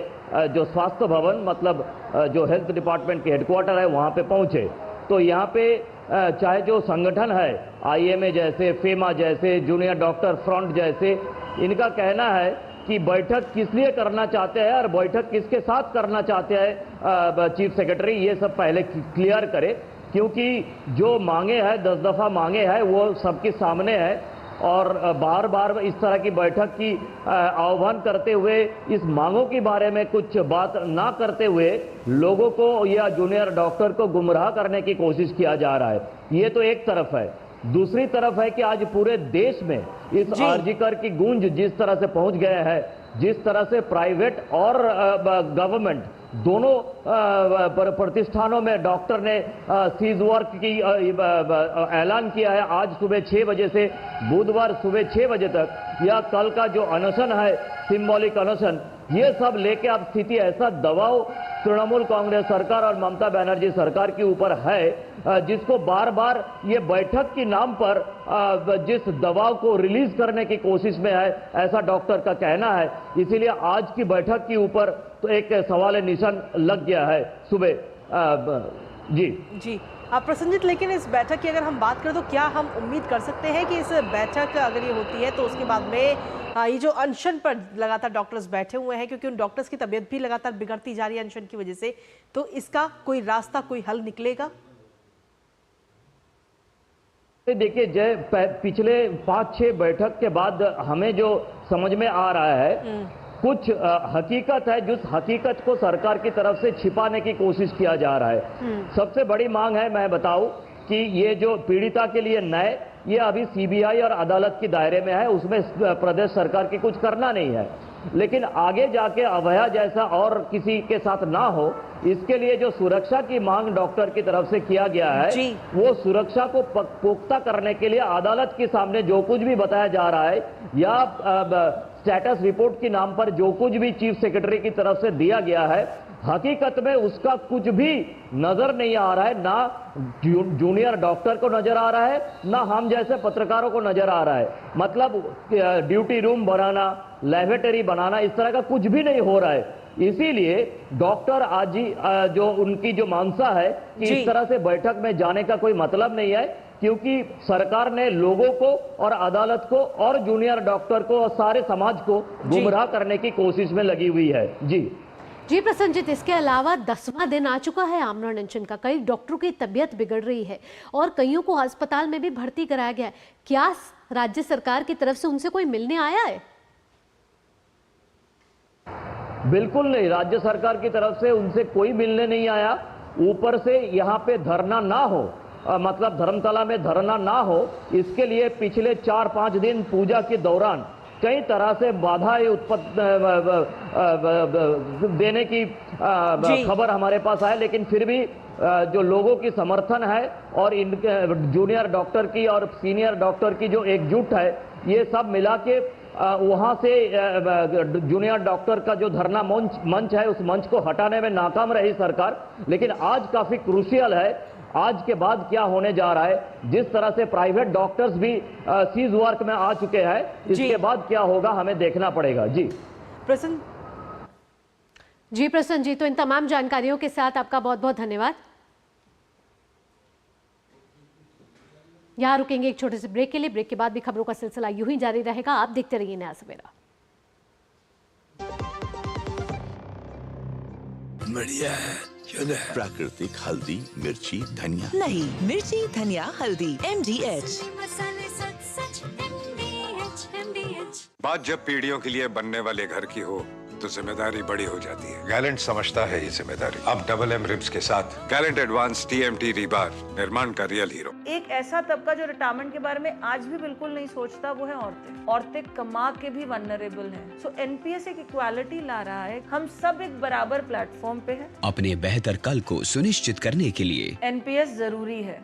जो स्वास्थ्य भवन, मतलब जो हेल्थ डिपार्टमेंट के हेडक्वार्टर है, वहाँ पे पहुँचे। तो यहाँ पे चाहे जो संगठन है, IMA जैसे, फेमा जैसे, जूनियर डॉक्टर फ्रंट जैसे, इनका कहना है कि बैठक किस लिए करना चाहते हैं और बैठक किसके साथ करना चाहते हैं चीफ सेक्रेटरी, ये सब पहले क्लियर करे, क्योंकि जो मांगे हैं 10 दफ़ा मांगे हैं वो सबके सामने है। और बार बार इस तरह की बैठक की आह्वान करते हुए, इस मांगों के बारे में कुछ बात ना करते हुए लोगों को या जूनियर डॉक्टर को गुमराह करने की कोशिश किया जा रहा है। ये तो एक तरफ है। दूसरी तरफ है कि आज पूरे देश में इस आरजीकर की गूंज जिस तरह से पहुंच गए हैं, जिस तरह से प्राइवेट और गवर्नमेंट दोनों प्रतिष्ठानों में डॉक्टर ने सीज वर्क की ऐलान किया है। आज सुबह 6 बजे से बुधवार सुबह 6 बजे तक, या कल का जो अनशन है, सिंबॉलिक अनशन, ये सब लेके अब स्थिति ऐसा दबाव तृणमूल कांग्रेस सरकार और ममता बनर्जी सरकार के ऊपर है, जिसको बार बार ये बैठक के नाम पर जिस दबाव को रिलीज करने की कोशिश में है, ऐसा डॉक्टर का कहना है। इसीलिए आज की बैठक के ऊपर तो एक सवाल निशान लग गया है सुबह। जी प्रसन्नजीत, लेकिन इस बैठक की अगर हम बात करें तो क्या हम उम्मीद कर सकते हैं कि इस बैठक अगर ये होती है तो उसके बाद में ये जो अनशन पर लगातार डॉक्टर्स बैठे हुए हैं, क्योंकि उन डॉक्टर्स की तबीयत भी लगातार बिगड़ती जा रही है अनशन की वजह से, तो इसका कोई रास्ता, कोई हल निकलेगा? देखिए जय, पिछले 5-6 बैठक के बाद हमें जो समझ में आ रहा है, कुछ हकीकत है, जिस हकीकत को सरकार की तरफ से छिपाने की कोशिश किया जा रहा है। सबसे बड़ी मांग है, मैं बताऊं कि ये जो पीड़िता के लिए न्याय, ये अभी CBI और अदालत के दायरे में है, उसमें प्रदेश सरकार की कुछ करना नहीं है। लेकिन आगे जाके अभया जैसा और किसी के साथ ना हो, इसके लिए जो सुरक्षा की मांग डॉक्टर की तरफ से किया गया है, वो सुरक्षा को पुख्ता करने के लिए अदालत के सामने जो कुछ भी बताया जा रहा है, या स्टेटस रिपोर्ट के नाम पर जो कुछ भी चीफ सेक्रेटरी की तरफ से दिया गया है, हकीकत में उसका कुछ भी नजर नहीं आ रहा है। ना जूनियर डॉक्टर को नजर आ रहा है, ना हम जैसे पत्रकारों को नजर आ रहा है। मतलब ड्यूटी रूम बनाना, लैबोरेटरी बनाना, इस तरह का कुछ भी नहीं हो रहा है। इसीलिए डॉक्टर आज ही जो उनकी जो मानसा है कि इस तरह से बैठक में जाने का कोई मतलब नहीं है, क्योंकि सरकार ने लोगों को और अदालत को और जूनियर डॉक्टर को और सारे समाज को गुमराह करने की कोशिश में लगी हुई है। जी प्रसन्नजीत, इसके अलावा 10वां दिन आ चुका है आमरण अनशन का। कई डॉक्टरों की तबीयत बिगड़ रही है और कईयों को अस्पताल में भी भर्ती कराया गया है। क्या राज्य सरकार की तरफ से उनसे कोई मिलने आया है? बिल्कुल नहीं, राज्य सरकार की तरफ से उनसे कोई मिलने नहीं आया। ऊपर से यहाँ पे धरना ना हो, मतलब धर्मतला में धरना ना हो, इसके लिए पिछले 4-5 दिन पूजा के दौरान कई तरह से बाधाएं देने की खबर हमारे पास आए, लेकिन फिर भी जो लोगों की समर्थन है और इनके जूनियर डॉक्टर की और सीनियर डॉक्टर की जो एकजुट है, ये सब मिला के वहां से जूनियर डॉक्टर का जो धरना मंच है, उस मंच को हटाने में नाकाम रही सरकार। लेकिन आज काफी क्रूशियल है, आज के बाद क्या होने जा रहा है। जिस तरह से प्राइवेट डॉक्टर्स भी सीज वर्क में आ चुके हैं, इसके बाद क्या होगा हमें देखना पड़ेगा। जी प्रसन्न जी, तो इन तमाम जानकारियों के साथ आपका बहुत बहुत धन्यवाद। यहां रुकेंगे एक छोटे से ब्रेक के लिए। ब्रेक के बाद भी खबरों का सिलसिला यूं ही जारी रहेगा। आप देखते रहिए नया सवेरा। बढ़िया है, शुद्ध है। प्राकृतिक हल्दी, मिर्ची, धनिया। नहीं, मिर्ची, धनिया, हल्दी, MDH। बात जब पीढ़ियों के लिए बनने वाले घर की हो तो जिम्मेदारी बड़ी हो जाती है। गैलेंट समझता है ये जिम्मेदारी। अब डबल M रिब्स के साथ गैलेंट एडवांस TMT रीबार, निर्माण का रियल हीरो। एक ऐसा तबका जो रिटायरमेंट के बारे में आज भी बिल्कुल नहीं सोचता, वो है औरतें। औरतें कमा के भी वल्नरेबल हैं। सो NPS एक इक्वालिटी ला रहा है। हम सब एक बराबर प्लेटफॉर्म पे हैं। अपने बेहतर कल को सुनिश्चित करने के लिए NPS जरूरी है।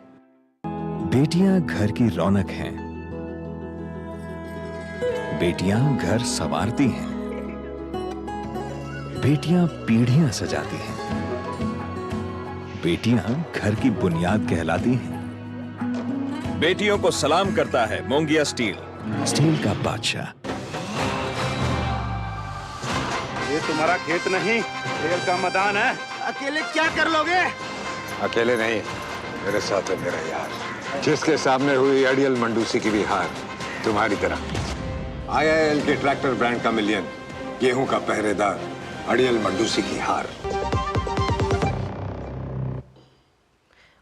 बेटियां घर की रौनक हैं। बेटियां घर संवारती हैं। बेटियां पीढ़ियां सजाती हैं। बेटियां घर की बुनियाद कहलाती हैं। बेटियों को सलाम करता है मोंगिया स्टील, स्टील का बादशाह। ये तुम्हारा खेत नहीं, खेल का मैदान है। अकेले क्या कर लोगे? अकेले नहीं, मेरे साथ है मेरा यार, जिसके सामने हुई आइडियल मंडूसी की भी हार तुम्हारी तरह। IIL के ट्रैक्टर ब्रांड का मिलियन, गेहूं का पहरेदार, आइडियल मंडूसी की हार।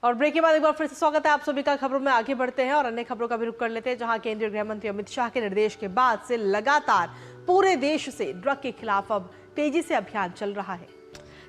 और ब्रेक के बाद एक बार फिर से स्वागत है आप सभी का। खबरों में आगे बढ़ते हैं और अन्य खबरों का भी रुख कर लेते हैं, जहां केंद्रीय गृह मंत्री अमित शाह के निर्देश के बाद से लगातार पूरे देश से ड्रग के खिलाफ अब तेजी से अभियान चल रहा है।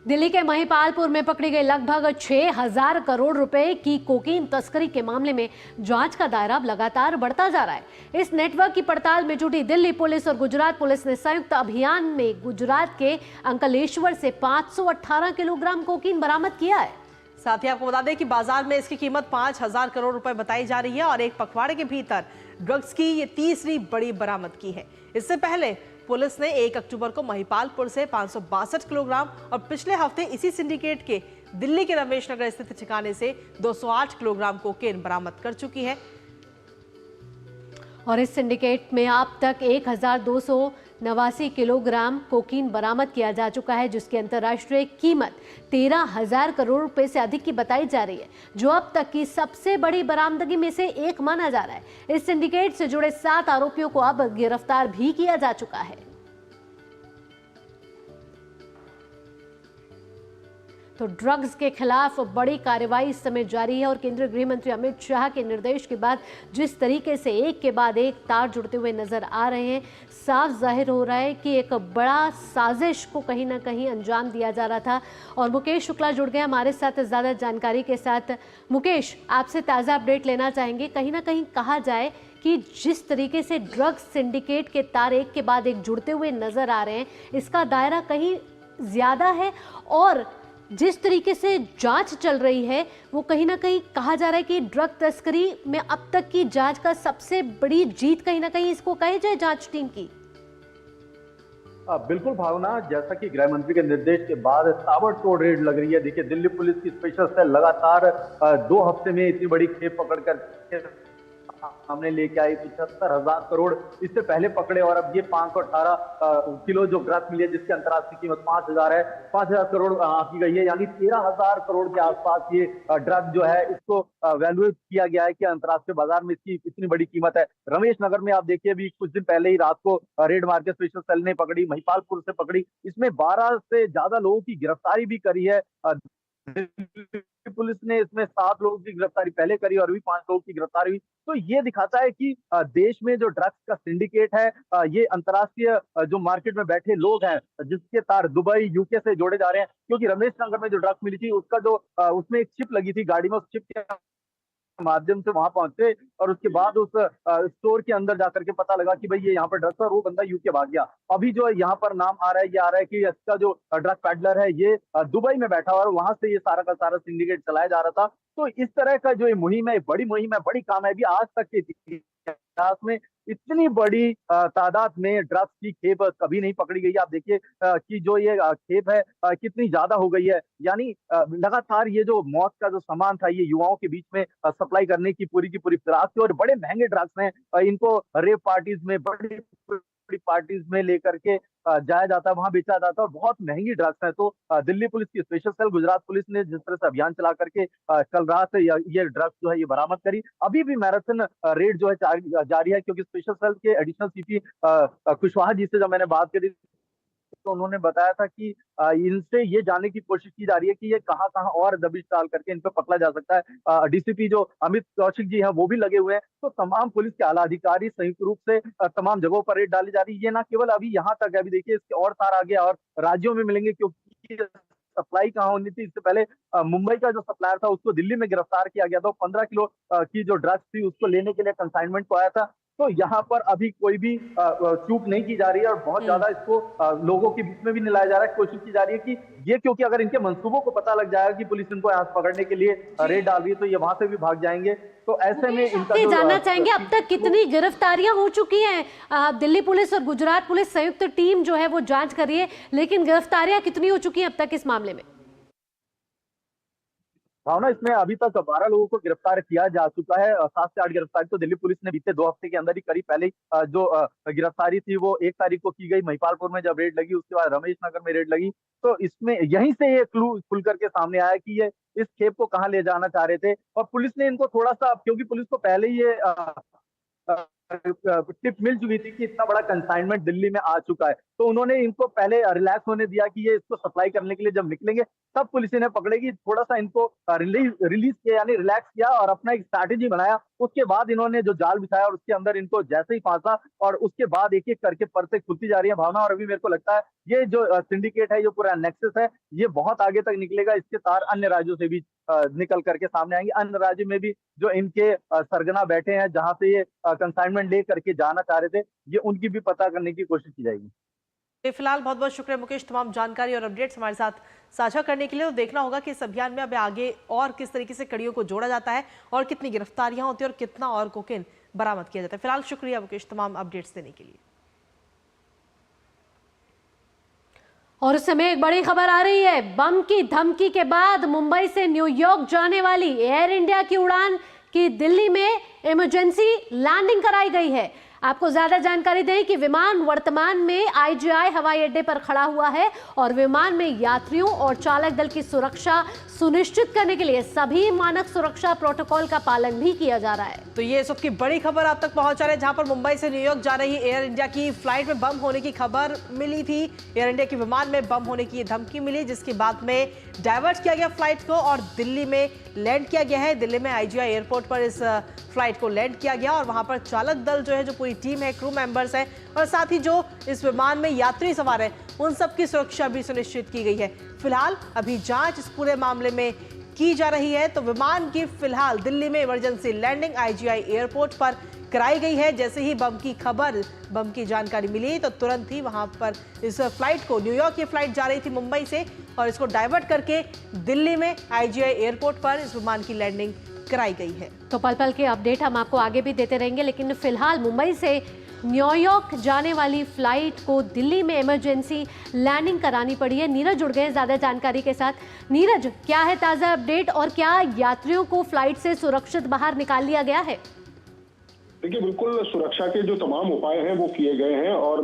दिल्ली के महिपालपुर में पकड़ी गई लगभग 6,000 करोड़ रुपए की कोकीन तस्करी के मामले में जांच का दायरा अब लगातार बढ़ता जा रहा है। इस नेटवर्क की पड़ताल में जुटी दिल्ली पुलिस और गुजरात पुलिस ने संयुक्त अभियान में गुजरात के अंकलेश्वर से 518 किलोग्राम कोकीन बरामद किया है। साथ ही आपको बता दें कि बाजार में इसकी कीमत 5,000 करोड़ रुपए बताई जा रही है और एक पखवाड़े के भीतर ड्रग्स की ये तीसरी बड़ी बरामदगी है। इससे पहले पुलिस ने 1 अक्टूबर को महिपालपुर से 562 किलोग्राम और पिछले हफ्ते इसी सिंडिकेट के दिल्ली के रमेश नगर स्थित ठिकाने से 208 किलोग्राम कोकेन बरामद कर चुकी है। और इस सिंडिकेट में अब तक 1,289 किलोग्राम कोकीन बरामद किया जा चुका है, जिसकी अंतर्राष्ट्रीय कीमत 13,000 करोड़ रुपए से अधिक की बताई जा रही है, जो अब तक की सबसे बड़ी बरामदगी में से एक माना जा रहा है। इस सिंडिकेट से जुड़े 7 आरोपियों को अब गिरफ्तार भी किया जा चुका है। तो ड्रग्स के खिलाफ बड़ी कार्रवाई इस समय जारी है और केंद्रीय गृह मंत्री अमित शाह के निर्देश के बाद जिस तरीके से एक के बाद एक तार जुड़ते हुए नजर आ रहे हैं, साफ जाहिर हो रहा है कि एक बड़ा साजिश को कहीं ना कहीं अंजाम दिया जा रहा था। और मुकेश शुक्ला जुड़ गए हमारे साथ ज़्यादा जानकारी के साथ। मुकेश, आपसे ताज़ा अपडेट लेना चाहेंगे। कहीं ना कहीं कहा जाए कि जिस तरीके से ड्रग्स सिंडिकेट के तार एक के बाद एक जुड़ते हुए नजर आ रहे हैं, इसका दायरा कहीं ज़्यादा है और जिस तरीके से जांच चल रही है वो कहीं ना कहीं कहा जा रहा है कि ड्रग तस्करी में अब तक की जांच का सबसे बड़ी जीत कहीं ना कहीं इसको कहे जाए जांच टीम की। बिल्कुल भावना, जैसा कि गृह मंत्री के निर्देश के बाद ताबड़तोड़ रेड लग रही है। देखिए, दिल्ली पुलिस की स्पेशल सेल लगातार 2 हफ्ते में इतनी बड़ी खेप पकड़कर सामने लेके आई। 75,000 करोड़ इससे पहले पकड़े और अब ये 518 किलो जो ड्रग मिली है, जिसकी अंतर्राष्ट्रीय कीमत 5,000 है, 5,000 करोड़ आंकी गई है। यानी 13,000 करोड़ के आसपास ये ड्रग जो है इसको वैल्यूएट किया गया है कि अंतर्राष्ट्रीय बाजार में इसकी इतनी बड़ी कीमत है। रमेश नगर में आप देखिए, अभी कुछ दिन पहले ही रात को रेड मार के स्पेशल सेल ने पकड़ी, महिपालपुर से पकड़ी। इसमें 12 से ज्यादा लोगों की गिरफ्तारी भी करी है। पुलिस ने इसमें 7 लोगों की गिरफ्तारी पहले करी और अभी 5 लोगों की गिरफ्तारी हुई। तो ये दिखाता है कि देश में जो ड्रग्स का सिंडिकेट है, ये अंतर्राष्ट्रीय जो मार्केट में बैठे लोग हैं, जिसके तार दुबई, यूके से जोड़े जा रहे हैं। क्योंकि रमेश नगर में जो ड्रग्स मिली थी उसका जो उसमें एक चिप लगी थी गाड़ी में, उस चिप के माध्यम से वहां पहुंचे और उसके बाद उस स्टोर के अंदर जाकर के पता लगा कि भाई ये यहाँ पर ड्रग्स है और वो बंदा यूके भाग गया। अभी जो यहाँ पर नाम आ रहा है, ये आ रहा है कि इसका जो ड्रग पैडलर है ये दुबई में बैठा हुआ और वहां से ये सारा का सारा सिंडिकेट चलाया जा रहा था। तो इस तरह का जो ये मुहिम है, बड़ी मुहिम है, बड़ी कामयाबी आज तक के इतिहास में इतनी बड़ी तादाद में ड्रग्स की खेप कभी नहीं पकड़ी गई। आप देखिए कि जो ये खेप है कितनी ज्यादा हो गई है। यानी लगातार ये जो मौत का जो सामान था, ये युवाओं के बीच में सप्लाई करने की पूरी फिराक थी और बड़े महंगे ड्रग्स हैं। इनको रेव पार्टीज में, बड़ी पार्टीज में लेकर के जाया जाता है, वहां बेचा जाता है और बहुत महंगी ड्रग्स है। तो दिल्ली पुलिस की स्पेशल सेल, गुजरात पुलिस ने जिस तरह से अभियान चला करके कल रात से ये ड्रग्स जो है ये बरामद करी। अभी भी मैराथन रेड जो है जारी है, क्योंकि स्पेशल सेल के एडिशनल सीपी कुशवाहा जी से जब मैंने बात करी तो उन्होंने बताया था कि इनसे ये जानने की कोशिश की जा रही है कि ये कहाँ कहाँ और दबिश डाल करके इन पे पकड़ा जा सकता है। डीसीपी जो अमित कौशिक जी हैं वो भी लगे हुए हैं। तो तमाम पुलिस के आला अधिकारी संयुक्त रूप से तमाम जगहों पर रेड डाली जा रही है। ये ना केवल अभी यहाँ तक है, अभी देखिए इसके और तार आगे और राज्यों में मिलेंगे, क्योंकि सप्लाई कहाँ होनी थी। इससे पहले मुंबई का जो सप्लायर था उसको दिल्ली में गिरफ्तार किया गया था। 15 किलो की जो ड्रग्स थी उसको लेने के लिए कंसाइनमेंट को आया था। तो यहाँ पर अभी कोई भी चूक नहीं की जा रही है और बहुत ज्यादा इसको लोगों के बीच में भी निलाया जा रहा है। कोशिश की जा रही है कि ये, क्योंकि अगर इनके मंसूबों को पता लग जाएगा कि पुलिस इनको यहाँ पकड़ने के लिए रेड डाल रही है तो ये वहां से भी भाग जाएंगे। तो ऐसे में इनका जानना चाहेंगे अब तक कितनी गिरफ्तारियां हो चुकी हैं। दिल्ली पुलिस और गुजरात पुलिस संयुक्त टीम जो है वो जांच कर रही है, लेकिन गिरफ्तारियां कितनी हो चुकी हैं अब तक इस मामले में? भावना, इसमें अभी तक 12 लोगों को गिरफ्तार किया जा चुका है। 7 से 8 गिरफ्तारी तो दिल्ली पुलिस ने बीते 2 हफ्ते के अंदर ही करी। पहले जो गिरफ्तारी थी वो 1 तारीख को की गई महिपालपुर में जब रेड लगी, उसके बाद रमेश नगर में रेड लगी। तो इसमें यहीं से ये क्लू खुल करके सामने आया कि ये इस खेप को कहाँ ले जाना चाह रहे थे। और पुलिस ने इनको थोड़ा सा, क्योंकि पुलिस को पहले ही ये टिप मिल चुकी थी कि इतना बड़ा कंसाइनमेंट दिल्ली में आ चुका है, तो उन्होंने इनको पहले रिलैक्स होने दिया कि ये इसको सप्लाई करने के लिए जब निकलेंगे तब पुलिस इन्हें पकड़ेगी। थोड़ा सा इनको रिलीज किया, यानी रिलैक्स किया और अपना एक स्ट्रैटेजी बनाया। उसके बाद इन्होंने जो जाल बिछाया और उसके अंदर इनको जैसे ही फांसा और उसके बाद एक एक करके परतें खुलती जा रही है भावना। और अभी मेरे को लगता है ये जो सिंडिकेट है, जो पूरा नेक्सस है, ये बहुत आगे तक निकलेगा। इसके तार अन्य राज्यों से भी निकल करके सामने आएंगे। अन्य राज्य में भी जो इनके सरगना बैठे हैं, जहां से ये कंसाइनमेंट ले करके जाना चाह रहे थे, ये उनकी भी पता करने की कोशिश की जाएगी। फिलहाल बहुत बहुत शुक्रिया मुकेश, तमाम जानकारी और अपडेट्स हमारे साथ साझा करने के लिए। तो देखना होगा कि इस अभियान में अब आगे और किस तरीके से कड़ियों को जोड़ा जाता है और कितनी गिरफ्तारियां होती है और कितना और कोकेन बरामद किया जाता है। फिलहाल शुक्रिया मुकेश तमाम अपडेट्स देने के लिए। और उस समय एक बड़ी खबर आ रही है। बम की धमकी के बाद मुंबई से न्यूयॉर्क जाने वाली एयर इंडिया की उड़ान की दिल्ली में इमरजेंसी लैंडिंग कराई गई है। आपको ज्यादा जानकारी दें कि विमान वर्तमान में आईजीआई हवाई अड्डे पर खड़ा हुआ है और विमान में यात्रियों और चालक दल की सुरक्षा सुनिश्चित करने के लिए सभी मानक सुरक्षा प्रोटोकॉल का पालन भी किया जा रहा है। तो ये सबकी बड़ी खबर आप तक पहुंचा रहे हैं, जहां पर मुंबई से न्यूयॉर्क जा रही एयर इंडिया की फ्लाइट में बम होने की खबर मिली थी। एयर इंडिया के विमान में बम होने की धमकी मिली, जिसके बाद में डाइवर्ट किया गया फ्लाइट को और दिल्ली में लैंड किया गया है। दिल्ली में आईजीआई एयरपोर्ट पर इस फ्लाइट को लैंड किया गया और वहां पर चालक दल जो है, जो पूरी टीम है, क्रू मेंबर्स हैं और साथ ही जो इस विमान में यात्री सवार हैं, उन सब की सुरक्षा भी सुनिश्चित की गई है। फिलहाल अभी जांच इस पूरे मामले में की जा रही है। तो विमान की फिलहाल दिल्ली में इमरजेंसी लैंडिंग आईजीआई एयरपोर्ट पर कराई गई है। जैसे ही बम की खबर, बम की जानकारी मिली तो तुरंत ही वहां पर इस फ्लाइट को, न्यूयॉर्क की फ्लाइट जा रही थी मुंबई से, और इसको डाइवर्ट करके दिल्ली में आईजीआई एयरपोर्ट पर इस विमान की लैंडिंग कराई गई है। तो पल पल के अपडेट हम आपको आगे भी देते रहेंगे, लेकिन फिलहाल मुंबई से न्यूयॉर्क जाने वाली फ्लाइट को दिल्ली में इमरजेंसी लैंडिंग करानी पड़ी है। नीरज जुड़ गए ज्यादा जानकारी के साथ। नीरज, क्या है ताजा अपडेट और क्या यात्रियों को फ्लाइट से सुरक्षित बाहर निकाल लिया गया है? देखिए, बिल्कुल सुरक्षा के जो तमाम उपाय हैं वो किए गए हैं और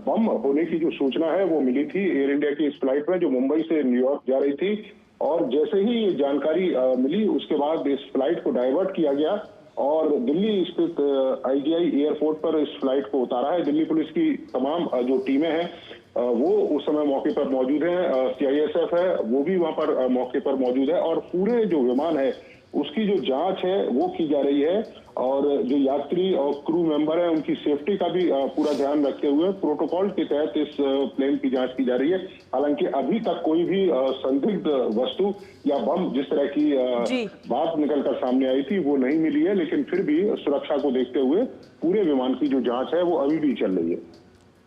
बम होने की जो सूचना है वो मिली थी एयर इंडिया की इस फ्लाइट में जो मुंबई से न्यूयॉर्क जा रही थी। और जैसे ही ये जानकारी मिली उसके बाद इस फ्लाइट को डाइवर्ट किया गया और दिल्ली स्थित आईजीआई एयरपोर्ट पर इस फ्लाइट को उतारा है। दिल्ली पुलिस की तमाम जो टीमें हैं वो उस समय मौके पर मौजूद हैं। सीआईएसएफ है वो भी वहां पर मौके पर मौजूद है और पूरे जो विमान है उसकी जो जांच है वो की जा रही है और जो यात्री और क्रू मेंबर है उनकी सेफ्टी का भी पूरा ध्यान रखते हुए प्रोटोकॉल के तहत इस प्लेन की जांच की जा रही है। हालांकि अभी तक कोई भी संदिग्ध वस्तु या बम जिस तरह की बात निकलकर सामने आई थी वो नहीं मिली है, लेकिन फिर भी सुरक्षा को देखते हुए पूरे विमान की जो जांच है वो अभी भी चल रही है।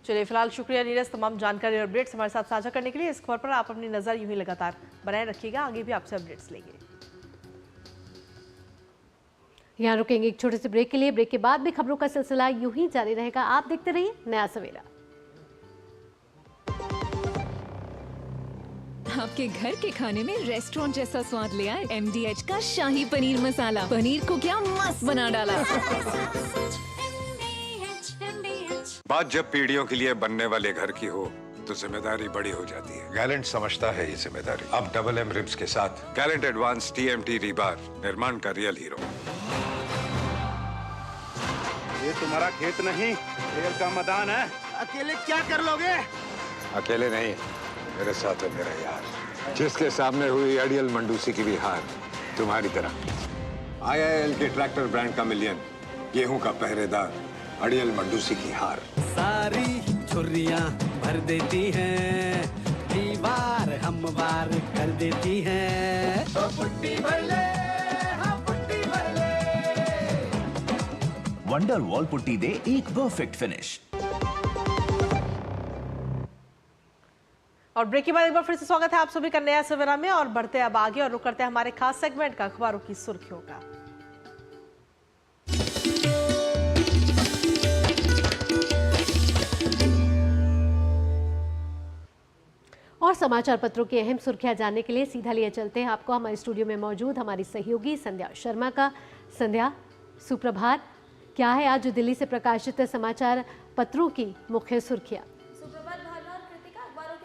चलिए, फिलहाल शुक्रिया नीरज तमाम जानकारी और अपडेट्स हमारे साथ साझा करने के लिए। इस खबर पर आप अपनी नजर यूं ही लगातार बनाए रखिएगा, आगे भी आपसे अपडेट्स लेंगे। यहाँ रुकेंगे एक छोटे से ब्रेक के लिए। ब्रेक के बाद भी खबरों का सिलसिला यूं ही जारी रहेगा। आप देखते रहिए नया सवेरा। आपके घर के खाने में रेस्टोरेंट जैसा स्वाद ले आए MDH का शाही पनीर मसाला। पनीर को क्या मस्त बना डाला। बात जब पीढ़ियों के लिए बनने वाले घर की हो तो जिम्मेदारी बड़ी हो जाती है। गैलेंट समझता है ये जिम्मेदारी। अब डबल M रिब्स के साथ गैलेंट एडवांस TMT रीबार, निर्माण का रियल हीरो। ये तुम्हारा खेत नहीं, शेर का मैदान है। अकेले क्या कर लोगे? अकेले नहीं, मेरे साथ है मेरा यार, जिसके सामने हुई अड़ियल मंडूसी की भी हार तुम्हारी तरह। आईआईएल के ट्रैक्टर ब्रांड का मिलियन, गेहूं का पहरेदार, अड़ियल मंडूसी की हार। सारी छुर्रियां भर देती हैं, दीवार हमवार कर देती हैं। तो पुट्टी भर ले, हाँ पुट्टी भर ले। वंडर वॉल पुट्टी दे एक परफेक्ट फिनिश। और ब्रेक के बाद एक बार फिर से स्वागत है आप सभी का नया सवेरा में। और बढ़ते अब आगे और रुक करते हैं हमारे खास सेगमेंट का, अखबारों की सुर्खियों का। और समाचार पत्रों की अहम सुर्खियां जानने के लिए सीधा लिए चलते हैं आपको हमारे स्टूडियो में मौजूद हमारी सहयोगी संध्या शर्मा का। संध्या, सुप्रभात। क्या है आज दिल्ली से प्रकाशित समाचार पत्रों की मुख्य सुर्खियां?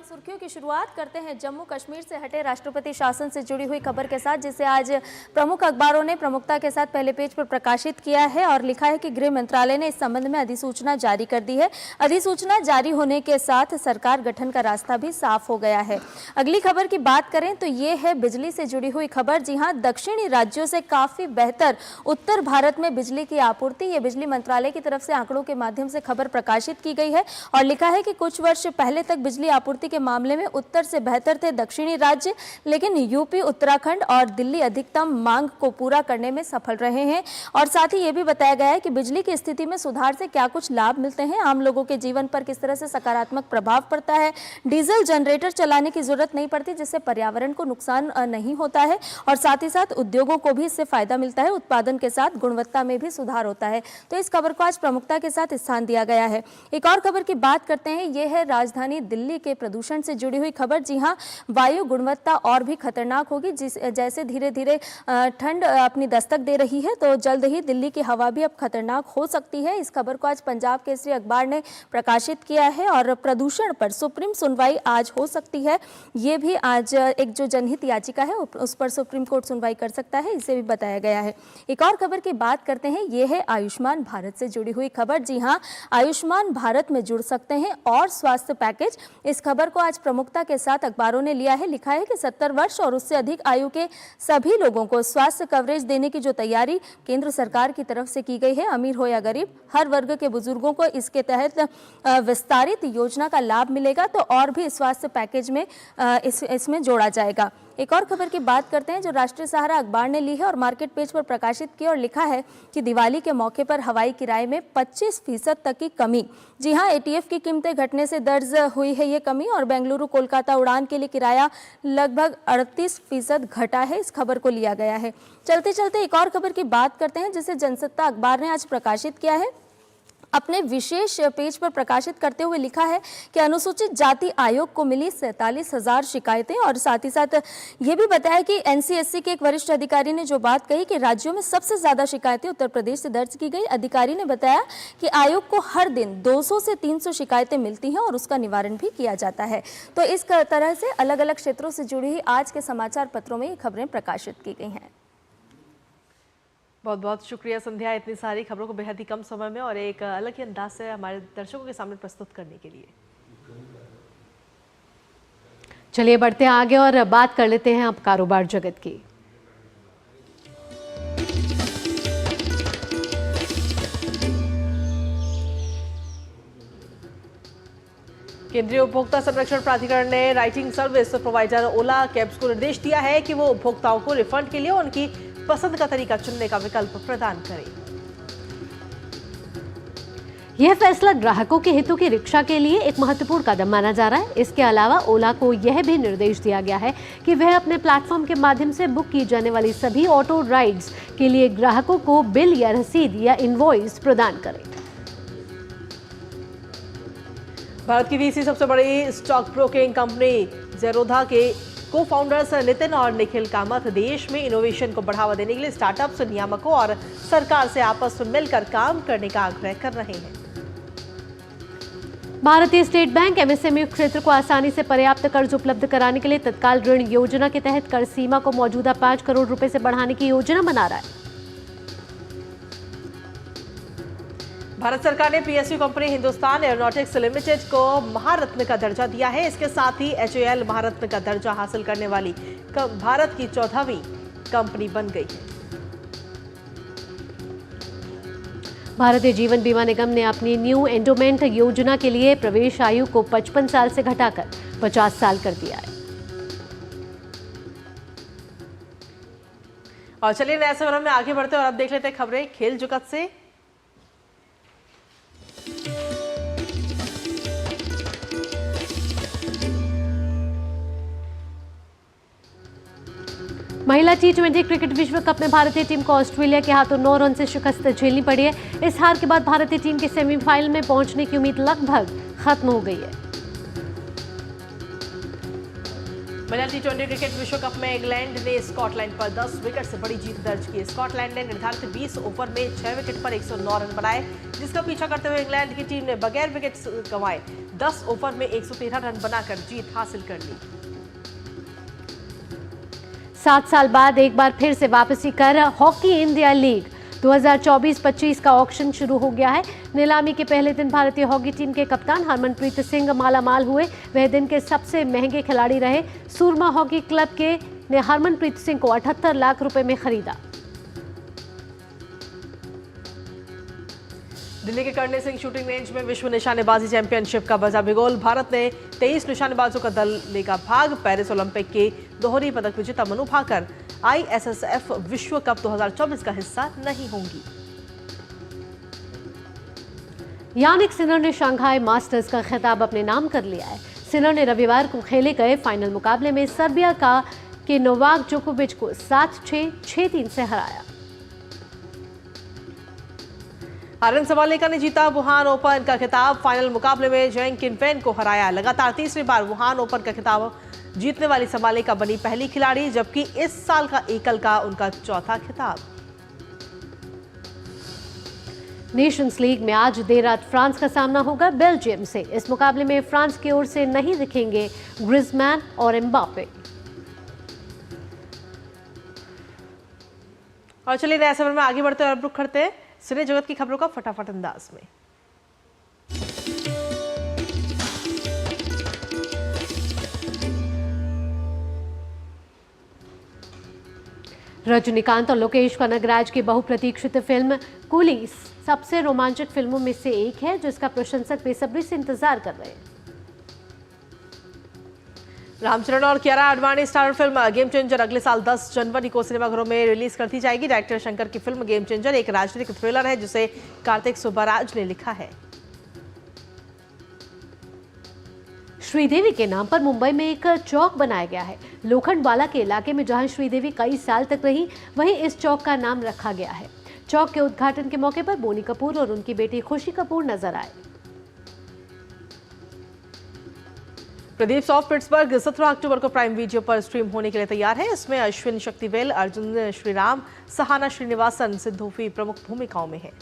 सुर्खियों की शुरुआत करते हैं जम्मू कश्मीर से हटे राष्ट्रपति शासन से जुड़ी हुई खबर के साथ, जिसे आज प्रमुख अखबारों ने प्रमुखता के साथ पहले पेज पर प्रकाशित किया है और लिखा है कि गृह मंत्रालय ने इस संबंध में अधिसूचना जारी कर दी है। अधिसूचना जारी होने के साथ सरकार गठन का रास्ता भी साफ हो गया है। अगली खबर की बात करें तो ये है बिजली से जुड़ी हुई खबर। जी हाँ, दक्षिणी राज्यों से काफी बेहतर उत्तर भारत में बिजली की आपूर्ति, ये बिजली मंत्रालय की तरफ से आंकड़ों के माध्यम से खबर प्रकाशित की गई है और लिखा है कि कुछ वर्ष पहले तक बिजली आपूर्ति के मामले में उत्तर से बेहतर थे दक्षिणी राज्य, लेकिन यूपी, उत्तराखंड और दिल्ली अधिकतम मांग को पूरा करने में सफल रहे हैं। और साथ ही ये भी बताया गया है कि बिजली की स्थिति में सुधार से क्या कुछ लाभ मिलते हैं, आम लोगों के जीवन पर किस तरह से सकारात्मक प्रभाव पड़ता है। डीजल जनरेटर चलाने की जरूरत नहीं पड़ती, जिससे पर्यावरण को नुकसान नहीं होता है और साथ ही साथ उद्योगों को भी इससे फायदा मिलता है। उत्पादन के साथ गुणवत्ता में भी सुधार होता है। तो इस खबर को आज प्रमुखता के साथ स्थान दिया गया है। एक और खबर की बात करते हैं, यह है राजधानी दिल्ली के प्रदूषण से जुड़ी हुई खबर। जी हां, वायु गुणवत्ता और भी खतरनाक होगी। जैसे धीरे धीरे ठंड अपनी दस्तक दे रही है, तो जल्द ही दिल्ली की हवा भी अब खतरनाक हो सकती है। इस खबर को आज पंजाब केसरी अखबार ने प्रकाशित किया है और प्रदूषण पर सुप्रीम सुनवाई आज हो सकती है। ये भी आज एक जो जनहित याचिका है उस पर सुप्रीम कोर्ट सुनवाई कर सकता है, इसे भी बताया गया है। एक और खबर की बात करते हैं, ये है आयुष्मान भारत से जुड़ी हुई खबर। जी हाँ, आयुष्मान भारत में जुड़ सकते हैं और स्वास्थ्य पैकेज। इस खबर को आज प्रमुखता के साथ अखबारों ने लिया है। लिखा है कि 70 वर्ष और उससे अधिक आयु के सभी लोगों को स्वास्थ्य कवरेज देने की जो तैयारी केंद्र सरकार की तरफ से की गई है, अमीर हो या गरीब, हर वर्ग के बुजुर्गों को इसके तहत विस्तारित योजना का लाभ मिलेगा। तो और भी स्वास्थ्य पैकेज में इसमें जोड़ा जाएगा। एक और खबर की बात करते हैं जो राष्ट्रीय सहारा अखबार ने ली है और मार्केट पेज पर प्रकाशित की और लिखा है कि दिवाली के मौके पर हवाई किराए में 25% तक की कमी। जी हां, एटीएफ की कीमतें घटने से दर्ज हुई है ये कमी और बेंगलुरु कोलकाता उड़ान के लिए किराया लगभग 38% घटा है। इस खबर को लिया गया है। चलते चलते एक और खबर की बात करते हैं जिसे जनसत्ता अखबार ने आज प्रकाशित किया है। अपने विशेष पेज पर प्रकाशित करते हुए लिखा है कि अनुसूचित जाति आयोग को मिली 47,000 शिकायतें और साथ ही साथ ये भी बताया कि एनसीएससी के एक वरिष्ठ अधिकारी ने जो बात कही कि राज्यों में सबसे ज्यादा शिकायतें उत्तर प्रदेश से दर्ज की गई। अधिकारी ने बताया कि आयोग को हर दिन 200 से 300 शिकायतें मिलती हैं और उसका निवारण भी किया जाता है। तो इस तरह से अलग अलग क्षेत्रों से जुड़ी हुई आज के समाचार पत्रों में ये खबरें प्रकाशित की गई हैं। बहुत बहुत शुक्रिया संध्या, इतनी सारी खबरों को बेहद ही कम समय में और एक अलग ही अंदाज से हमारे दर्शकों के सामने प्रस्तुत करने के लिए। चलिए बढ़ते हैं आगे और बात कर लेते हैं अब कारोबार जगत की। केंद्रीय उपभोक्ता संरक्षण प्राधिकरण ने राइटिंग सर्विस प्रोवाइडर ओला कैब्स को निर्देश दिया है कि वो उपभोक्ताओं को रिफंड के लिए उनकी पसंद का तरीका चुनने का विकल्प प्रदान करें। यह फैसला ग्राहकों के हितों की रक्षा के लिए एक महत्वपूर्ण कदम माना जा रहा है। इसके अलावा ओला को यह भी निर्देश दिया गया है कि वह अपने प्लेटफॉर्म के माध्यम से बुक की जाने वाली सभी ऑटो राइड्स के लिए ग्राहकों को बिल या रसीद या इनवॉइस प्रदान करें। भारत की तीसरी सबसे बड़ी स्टॉक ब्रोकिंग कंपनी ज़ेरोधा के को फाउंडर्स नितिन और निखिल कामत देश में इनोवेशन को बढ़ावा देने के लिए स्टार्टअप्स, नियामकों और सरकार से आपस में मिलकर काम करने का आग्रह कर रहे हैं। भारतीय स्टेट बैंक एमएसएमई क्षेत्र को आसानी से पर्याप्त कर्ज उपलब्ध कराने के लिए तत्काल ऋण योजना के तहत कर्ज सीमा को मौजूदा 5 करोड़ रुपए से बढ़ाने की योजना बना रहा है। भारत सरकार ने PSU company Hindustan aeronautics limited को महारत्न का दर्जा दिया है। इसके साथ ही HAL महारत्न का दर्जा हासिल करने वाली भारत की 14वीं कंपनी बन गई है। भारतीय जीवन बीमा निगम ने अपनी न्यू एंडोमेंट योजना के लिए प्रवेश आयु को 55 साल से घटाकर 50 साल कर दिया है। और चलिए नए खबरों में आगे बढ़ते हैं और अब देख लेते हैं खबरें खेल जगत से। महिला T20 क्रिकेट विश्व कप में भारतीय टीम को ऑस्ट्रेलिया के हाथों 9 रन से शिकस्त झेलनी पड़ी है। इस हार के बाद भारतीय टीम के सेमीफाइनल में पहुंचने की उम्मीद लगभग खत्म हो गई है। महिला T20 क्रिकेट विश्व कप में इंग्लैंड ने स्कॉटलैंड पर 10 विकेट से बड़ी जीत दर्ज की। स्कॉटलैंड ने निर्धारित 20 ओवर में 6 विकेट पर 109 रन बनाए, जिसका पीछा करते हुए इंग्लैंड की टीम ने बगैर विकेट गंवाए 10 ओवर में 113 रन बनाकर जीत हासिल कर ली। 7 साल बाद एक बार फिर से वापसी कर हॉकी इंडिया लीग 2024-25 का ऑक्शन शुरू हो गया है। नीलामी के पहले दिन भारतीय हॉकी टीम के कप्तान हरमनप्रीत सिंह मालामाल हुए। वह दिन के सबसे महंगे खिलाड़ी रहे। सूरमा हॉकी क्लब ने हरमनप्रीत सिंह को 78 लाख रुपए में खरीदा। दिल्ली के करणी सिंह शूटिंग रेंज में विश्व निशानेबाजी चैंपियनशिप का बजा बिगोल। भारत ने 23 निशानेबाजों का दल लेगा भाग। पेरिस ओलंपिक के दोहरी पदक विजेता मनु भाकर ISSF विश्व कप 2024 का हिस्सा नहीं होंगी। यानिक सिनर ने शंघाई मास्टर्स का खिताब अपने नाम कर लिया है। सिनर ने रविवार को खेले गए फाइनल मुकाबले में सर्बिया के नोवाक जोकोविच को 7-6, 6-3 से हराया। आर्यन सबालेका ने जीता वुहान ओपन का खिताब। फाइनल मुकाबले में जैंग किनफेन को हराया। लगातार तीसरी बार वुहान ओपन का खिताब जीतने वाली सबालेका बनी पहली खिलाड़ी, जबकि इस साल का एकल का उनका चौथा खिताब। नेशंस लीग में आज देर रात फ्रांस का सामना होगा बेल्जियम से। इस मुकाबले में फ्रांस की ओर से नहीं दिखेंगे ग्रिजमैन और एम्बापे। और चलिए नए खबर में आगे बढ़ते हैं और रुख करते हैं सिने जगत की खबरों का फटाफट अंदाज में। रजनीकांत और लोकेश कनगराज की बहुप्रतीक्षित फिल्म कूली सबसे रोमांचक फिल्मों में से एक है, जिसका प्रशंसक बेसब्री से इंतजार कर रहे हैं। रामचरण और Kiara Advani starrer film game changer अगले साल 10 जनवरी को सिनेमाघरों में रिलीज कर दी जाएगी। डायरेक्टर शंकर की फिल्म गेम चेंजर एक राजनीतिक थ्रिलर है, जिसे कार्तिक सुब्बाराज ने लिखा है। श्रीदेवी के नाम पर मुंबई में एक चौक बनाया गया है। लोखंडवाला के इलाके में जहां श्रीदेवी कई साल तक रही, वहीं इस चौक का नाम रखा गया है। चौक के उद्घाटन के मौके पर बोनी कपूर और उनकी बेटी खुशी कपूर नजर आए। प्रदीप सॉफ्ट पिट्सबर्ग 17 अक्टूबर को प्राइम वीडियो पर स्ट्रीम होने के लिए तैयार है। इसमें अश्विन शक्तिवेल, अर्जुन श्रीराम, सहाना श्रीनिवासन, सिद्धूफी प्रमुख भूमिकाओं में है।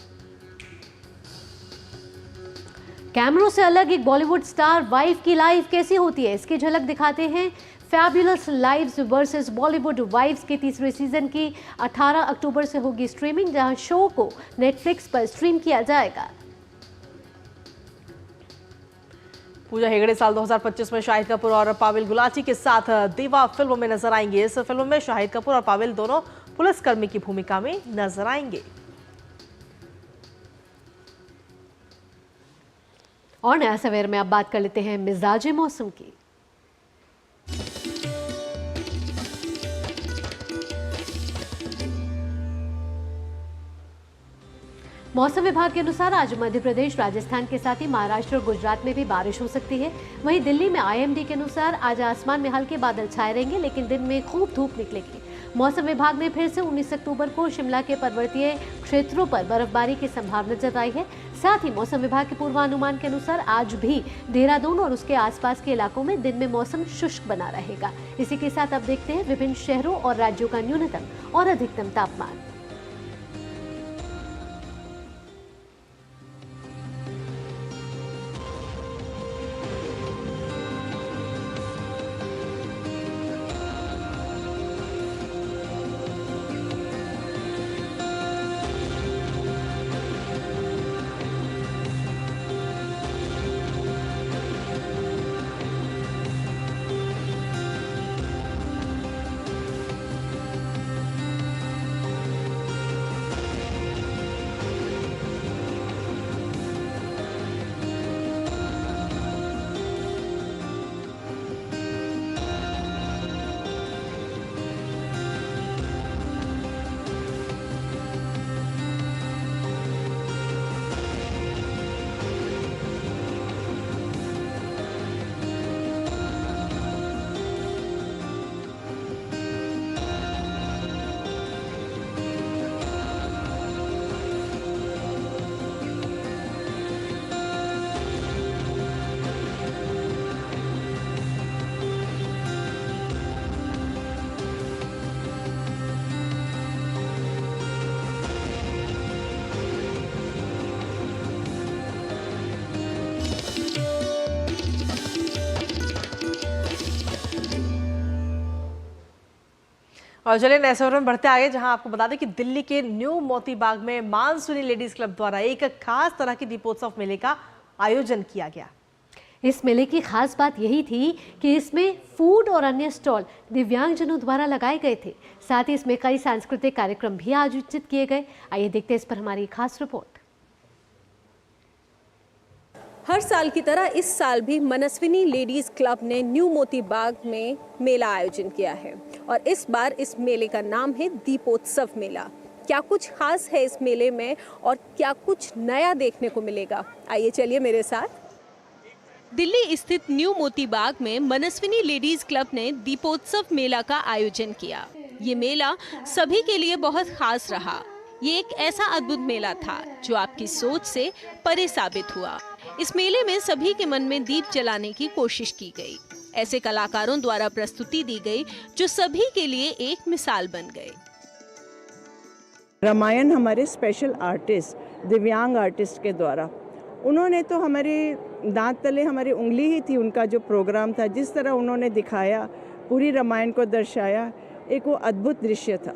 कैमरों से अलग एक बॉलीवुड स्टार वाइफ की लाइफ कैसी होती है, इसकी झलक दिखाते हैं fabulous lives versus Bollywood wives के तीसरे सीजन की 18 अक्टूबर से होगी स्ट्रीमिंग, जहां शो को नेटफ्लिक्स पर स्ट्रीम किया जाएगा। पूजा हेगड़े साल 2025 में शाहिद कपूर और पावेल गुलाटी के साथ देवा फिल्मों में नजर आएंगे। इस फिल्म में शाहिद कपूर और पावेल दोनों पुलिसकर्मी की भूमिका में नजर आएंगे। और नया सवेर में अब बात कर लेते हैं मिजाज मौसम की। मौसम विभाग के अनुसार आज मध्य प्रदेश, राजस्थान के साथ ही महाराष्ट्र और गुजरात में भी बारिश हो सकती है। वहीं दिल्ली में IMD के अनुसार आज आसमान में हल्के बादल छाए रहेंगे, लेकिन दिन में खूब धूप निकलेगी। मौसम विभाग ने फिर से 19 अक्टूबर को शिमला के पर्वतीय क्षेत्रों पर बर्फबारी की संभावना जताई है। साथ ही मौसम विभाग के पूर्वानुमान के अनुसार आज भी देहरादून और उसके आसपास के इलाकों में दिन में मौसम शुष्क बना रहेगा। इसी के साथ अब देखते हैं विभिन्न शहरों और राज्यों का न्यूनतम और अधिकतम तापमान। और चलिए नए खबर में बढ़ते आगे, जहां आपको बता दें कि दिल्ली के न्यू मोती बाग में मानसूनी लेडीज क्लब द्वारा एक खास तरह की दीपोत्सव मेले का आयोजन किया गया। इस मेले की खास बात यही थी कि इसमें फूड और अन्य स्टॉल दिव्यांगजनों द्वारा लगाए गए थे। साथ ही इसमें कई सांस्कृतिक कार्यक्रम भी आयोजित किए गए। आइए देखते हैं इस पर हमारी खास रिपोर्ट। हर साल की तरह इस साल भी मनस्विनी लेडीज क्लब ने न्यू मोती बाग में मेला आयोजन किया है और इस बार इस मेले का नाम है दीपोत्सव मेला। क्या कुछ खास है इस मेले में और क्या कुछ नया देखने को मिलेगा, आइए चलिए मेरे साथ। दिल्ली स्थित न्यू मोती बाग में मनस्विनी लेडीज क्लब ने दीपोत्सव मेला का आयोजन किया। ये मेला सभी के लिए बहुत खास रहा। ये एक ऐसा अद्भुत मेला था जो आपकी सोच से परे साबित हुआ। इस मेले में सभी के मन में दीप जलाने की कोशिश की गई। ऐसे कलाकारों द्वारा प्रस्तुति दी गई जो सभी के लिए एक मिसाल बन गए। रामायण हमारे स्पेशल आर्टिस्ट, दिव्यांग आर्टिस्ट के द्वारा, उन्होंने तो हमारे दांत तले हमारी उंगली ही थी। उनका जो प्रोग्राम था, जिस तरह उन्होंने दिखाया, पूरी रामायण को दर्शाया, एक वो अद्भुत दृश्य था।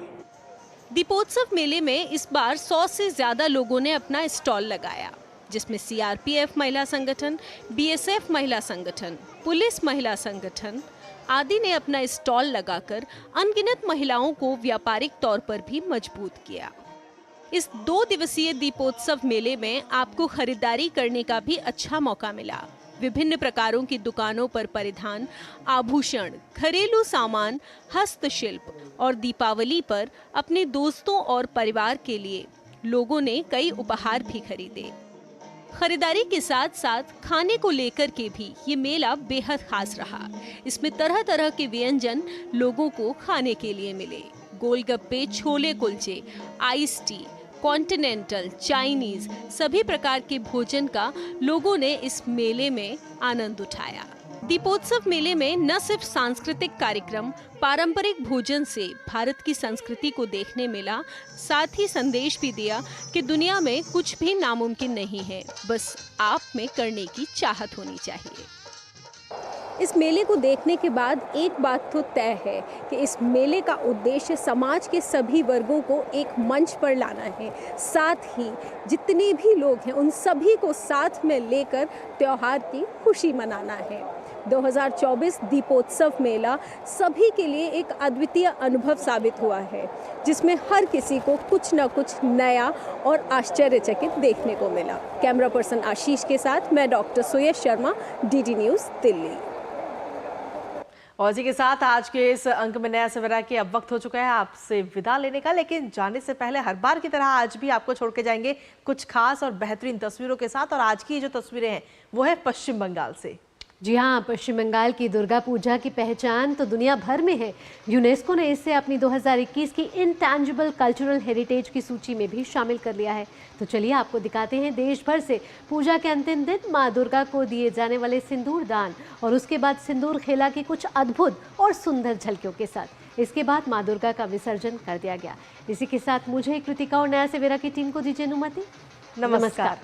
दीपोत्सव मेले में इस बार 100 से ज्यादा लोगों ने अपना स्टॉल लगाया, जिसमें सीआरपीएफ महिला संगठन, बीएसएफ महिला संगठन, पुलिस महिला संगठन आदि ने अपना स्टॉल लगाकर अनगिनत महिलाओं को व्यापारिक तौर पर भी मजबूत किया। इस 2 दिवसीय दीपोत्सव मेले में आपको खरीदारी करने का भी अच्छा मौका मिला। विभिन्न प्रकारों की दुकानों पर परिधान, आभूषण, घरेलू सामान, हस्तशिल्प और दीपावली पर अपने दोस्तों और परिवार के लिए लोगों ने कई उपहार भी खरीदे। खरीदारी के साथ साथ खाने को लेकर के भी ये मेला बेहद खास रहा। इसमें तरह तरह के व्यंजन लोगों को खाने के लिए मिले। गोलगप्पे, chole kulche, ice tea, continental, Chinese, सभी प्रकार के भोजन का लोगों ने इस मेले में आनंद उठाया। दीपोत्सव मेले में न सिर्फ सांस्कृतिक कार्यक्रम, पारंपरिक भोजन से भारत की संस्कृति को देखने मिला, साथ ही संदेश भी दिया कि दुनिया में कुछ भी नामुमकिन नहीं है, बस आप में करने की चाहत होनी चाहिए। इस मेले को देखने के बाद एक बात तो तय है कि इस मेले का उद्देश्य समाज के सभी वर्गों को एक मंच पर लाना है। साथ ही जितने भी लोग हैं उन सभी को साथ में लेकर त्योहार की खुशी मनाना है। 2024 दीपोत्सव मेला सभी के लिए एक अद्वितीय अनुभव साबित हुआ है, जिसमें हर किसी को कुछ न कुछ नया और आश्चर्यचकित देखने को मिला। कैमरा पर्सन आशीष के साथ मैं डॉक्टर सुयश शर्मा, डीडी न्यूज़, दिल्ली। और इसी के साथ आज के इस अंक में नया सवेरा के अब वक्त हो चुका है आपसे विदा लेने का, लेकिन जाने से पहले हर बार की तरह आज भी आपको छोड़ के जाएंगे कुछ खास और बेहतरीन तस्वीरों के साथ। और आज की जो तस्वीरें हैं वो है पश्चिम बंगाल से। जी हाँ, पश्चिम बंगाल की दुर्गा पूजा की पहचान तो दुनिया भर में है। यूनेस्को ने इसे अपनी 2021 की इंटैंजिबल कल्चरल हेरिटेज की सूची में भी शामिल कर लिया है। तो चलिए आपको दिखाते हैं देश भर से पूजा के अंतिम दिन माँ दुर्गा को दिए जाने वाले सिंदूर दान और उसके बाद सिंदूर खेला की कुछ अद्भुत और सुंदर झलकियों के साथ। इसके बाद माँ दुर्गा का विसर्जन कर दिया गया। इसी के साथ मुझे कृतिका और नया सवेरा की टीम को दीजिए अनुमति। नमस्कार।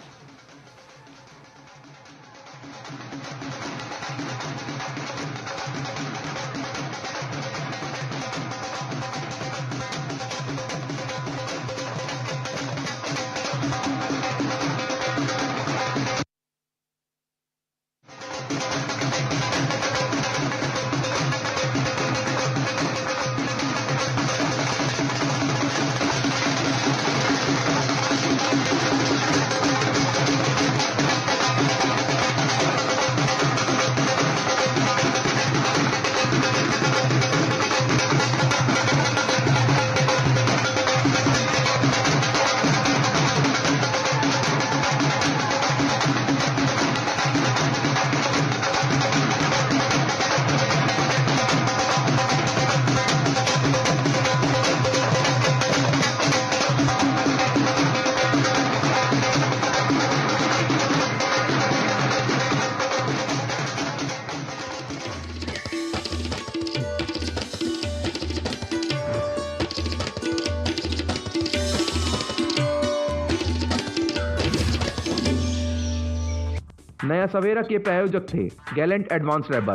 नया सवेरा के प्रायोजक थे गैलेंट एडवांस रैबर।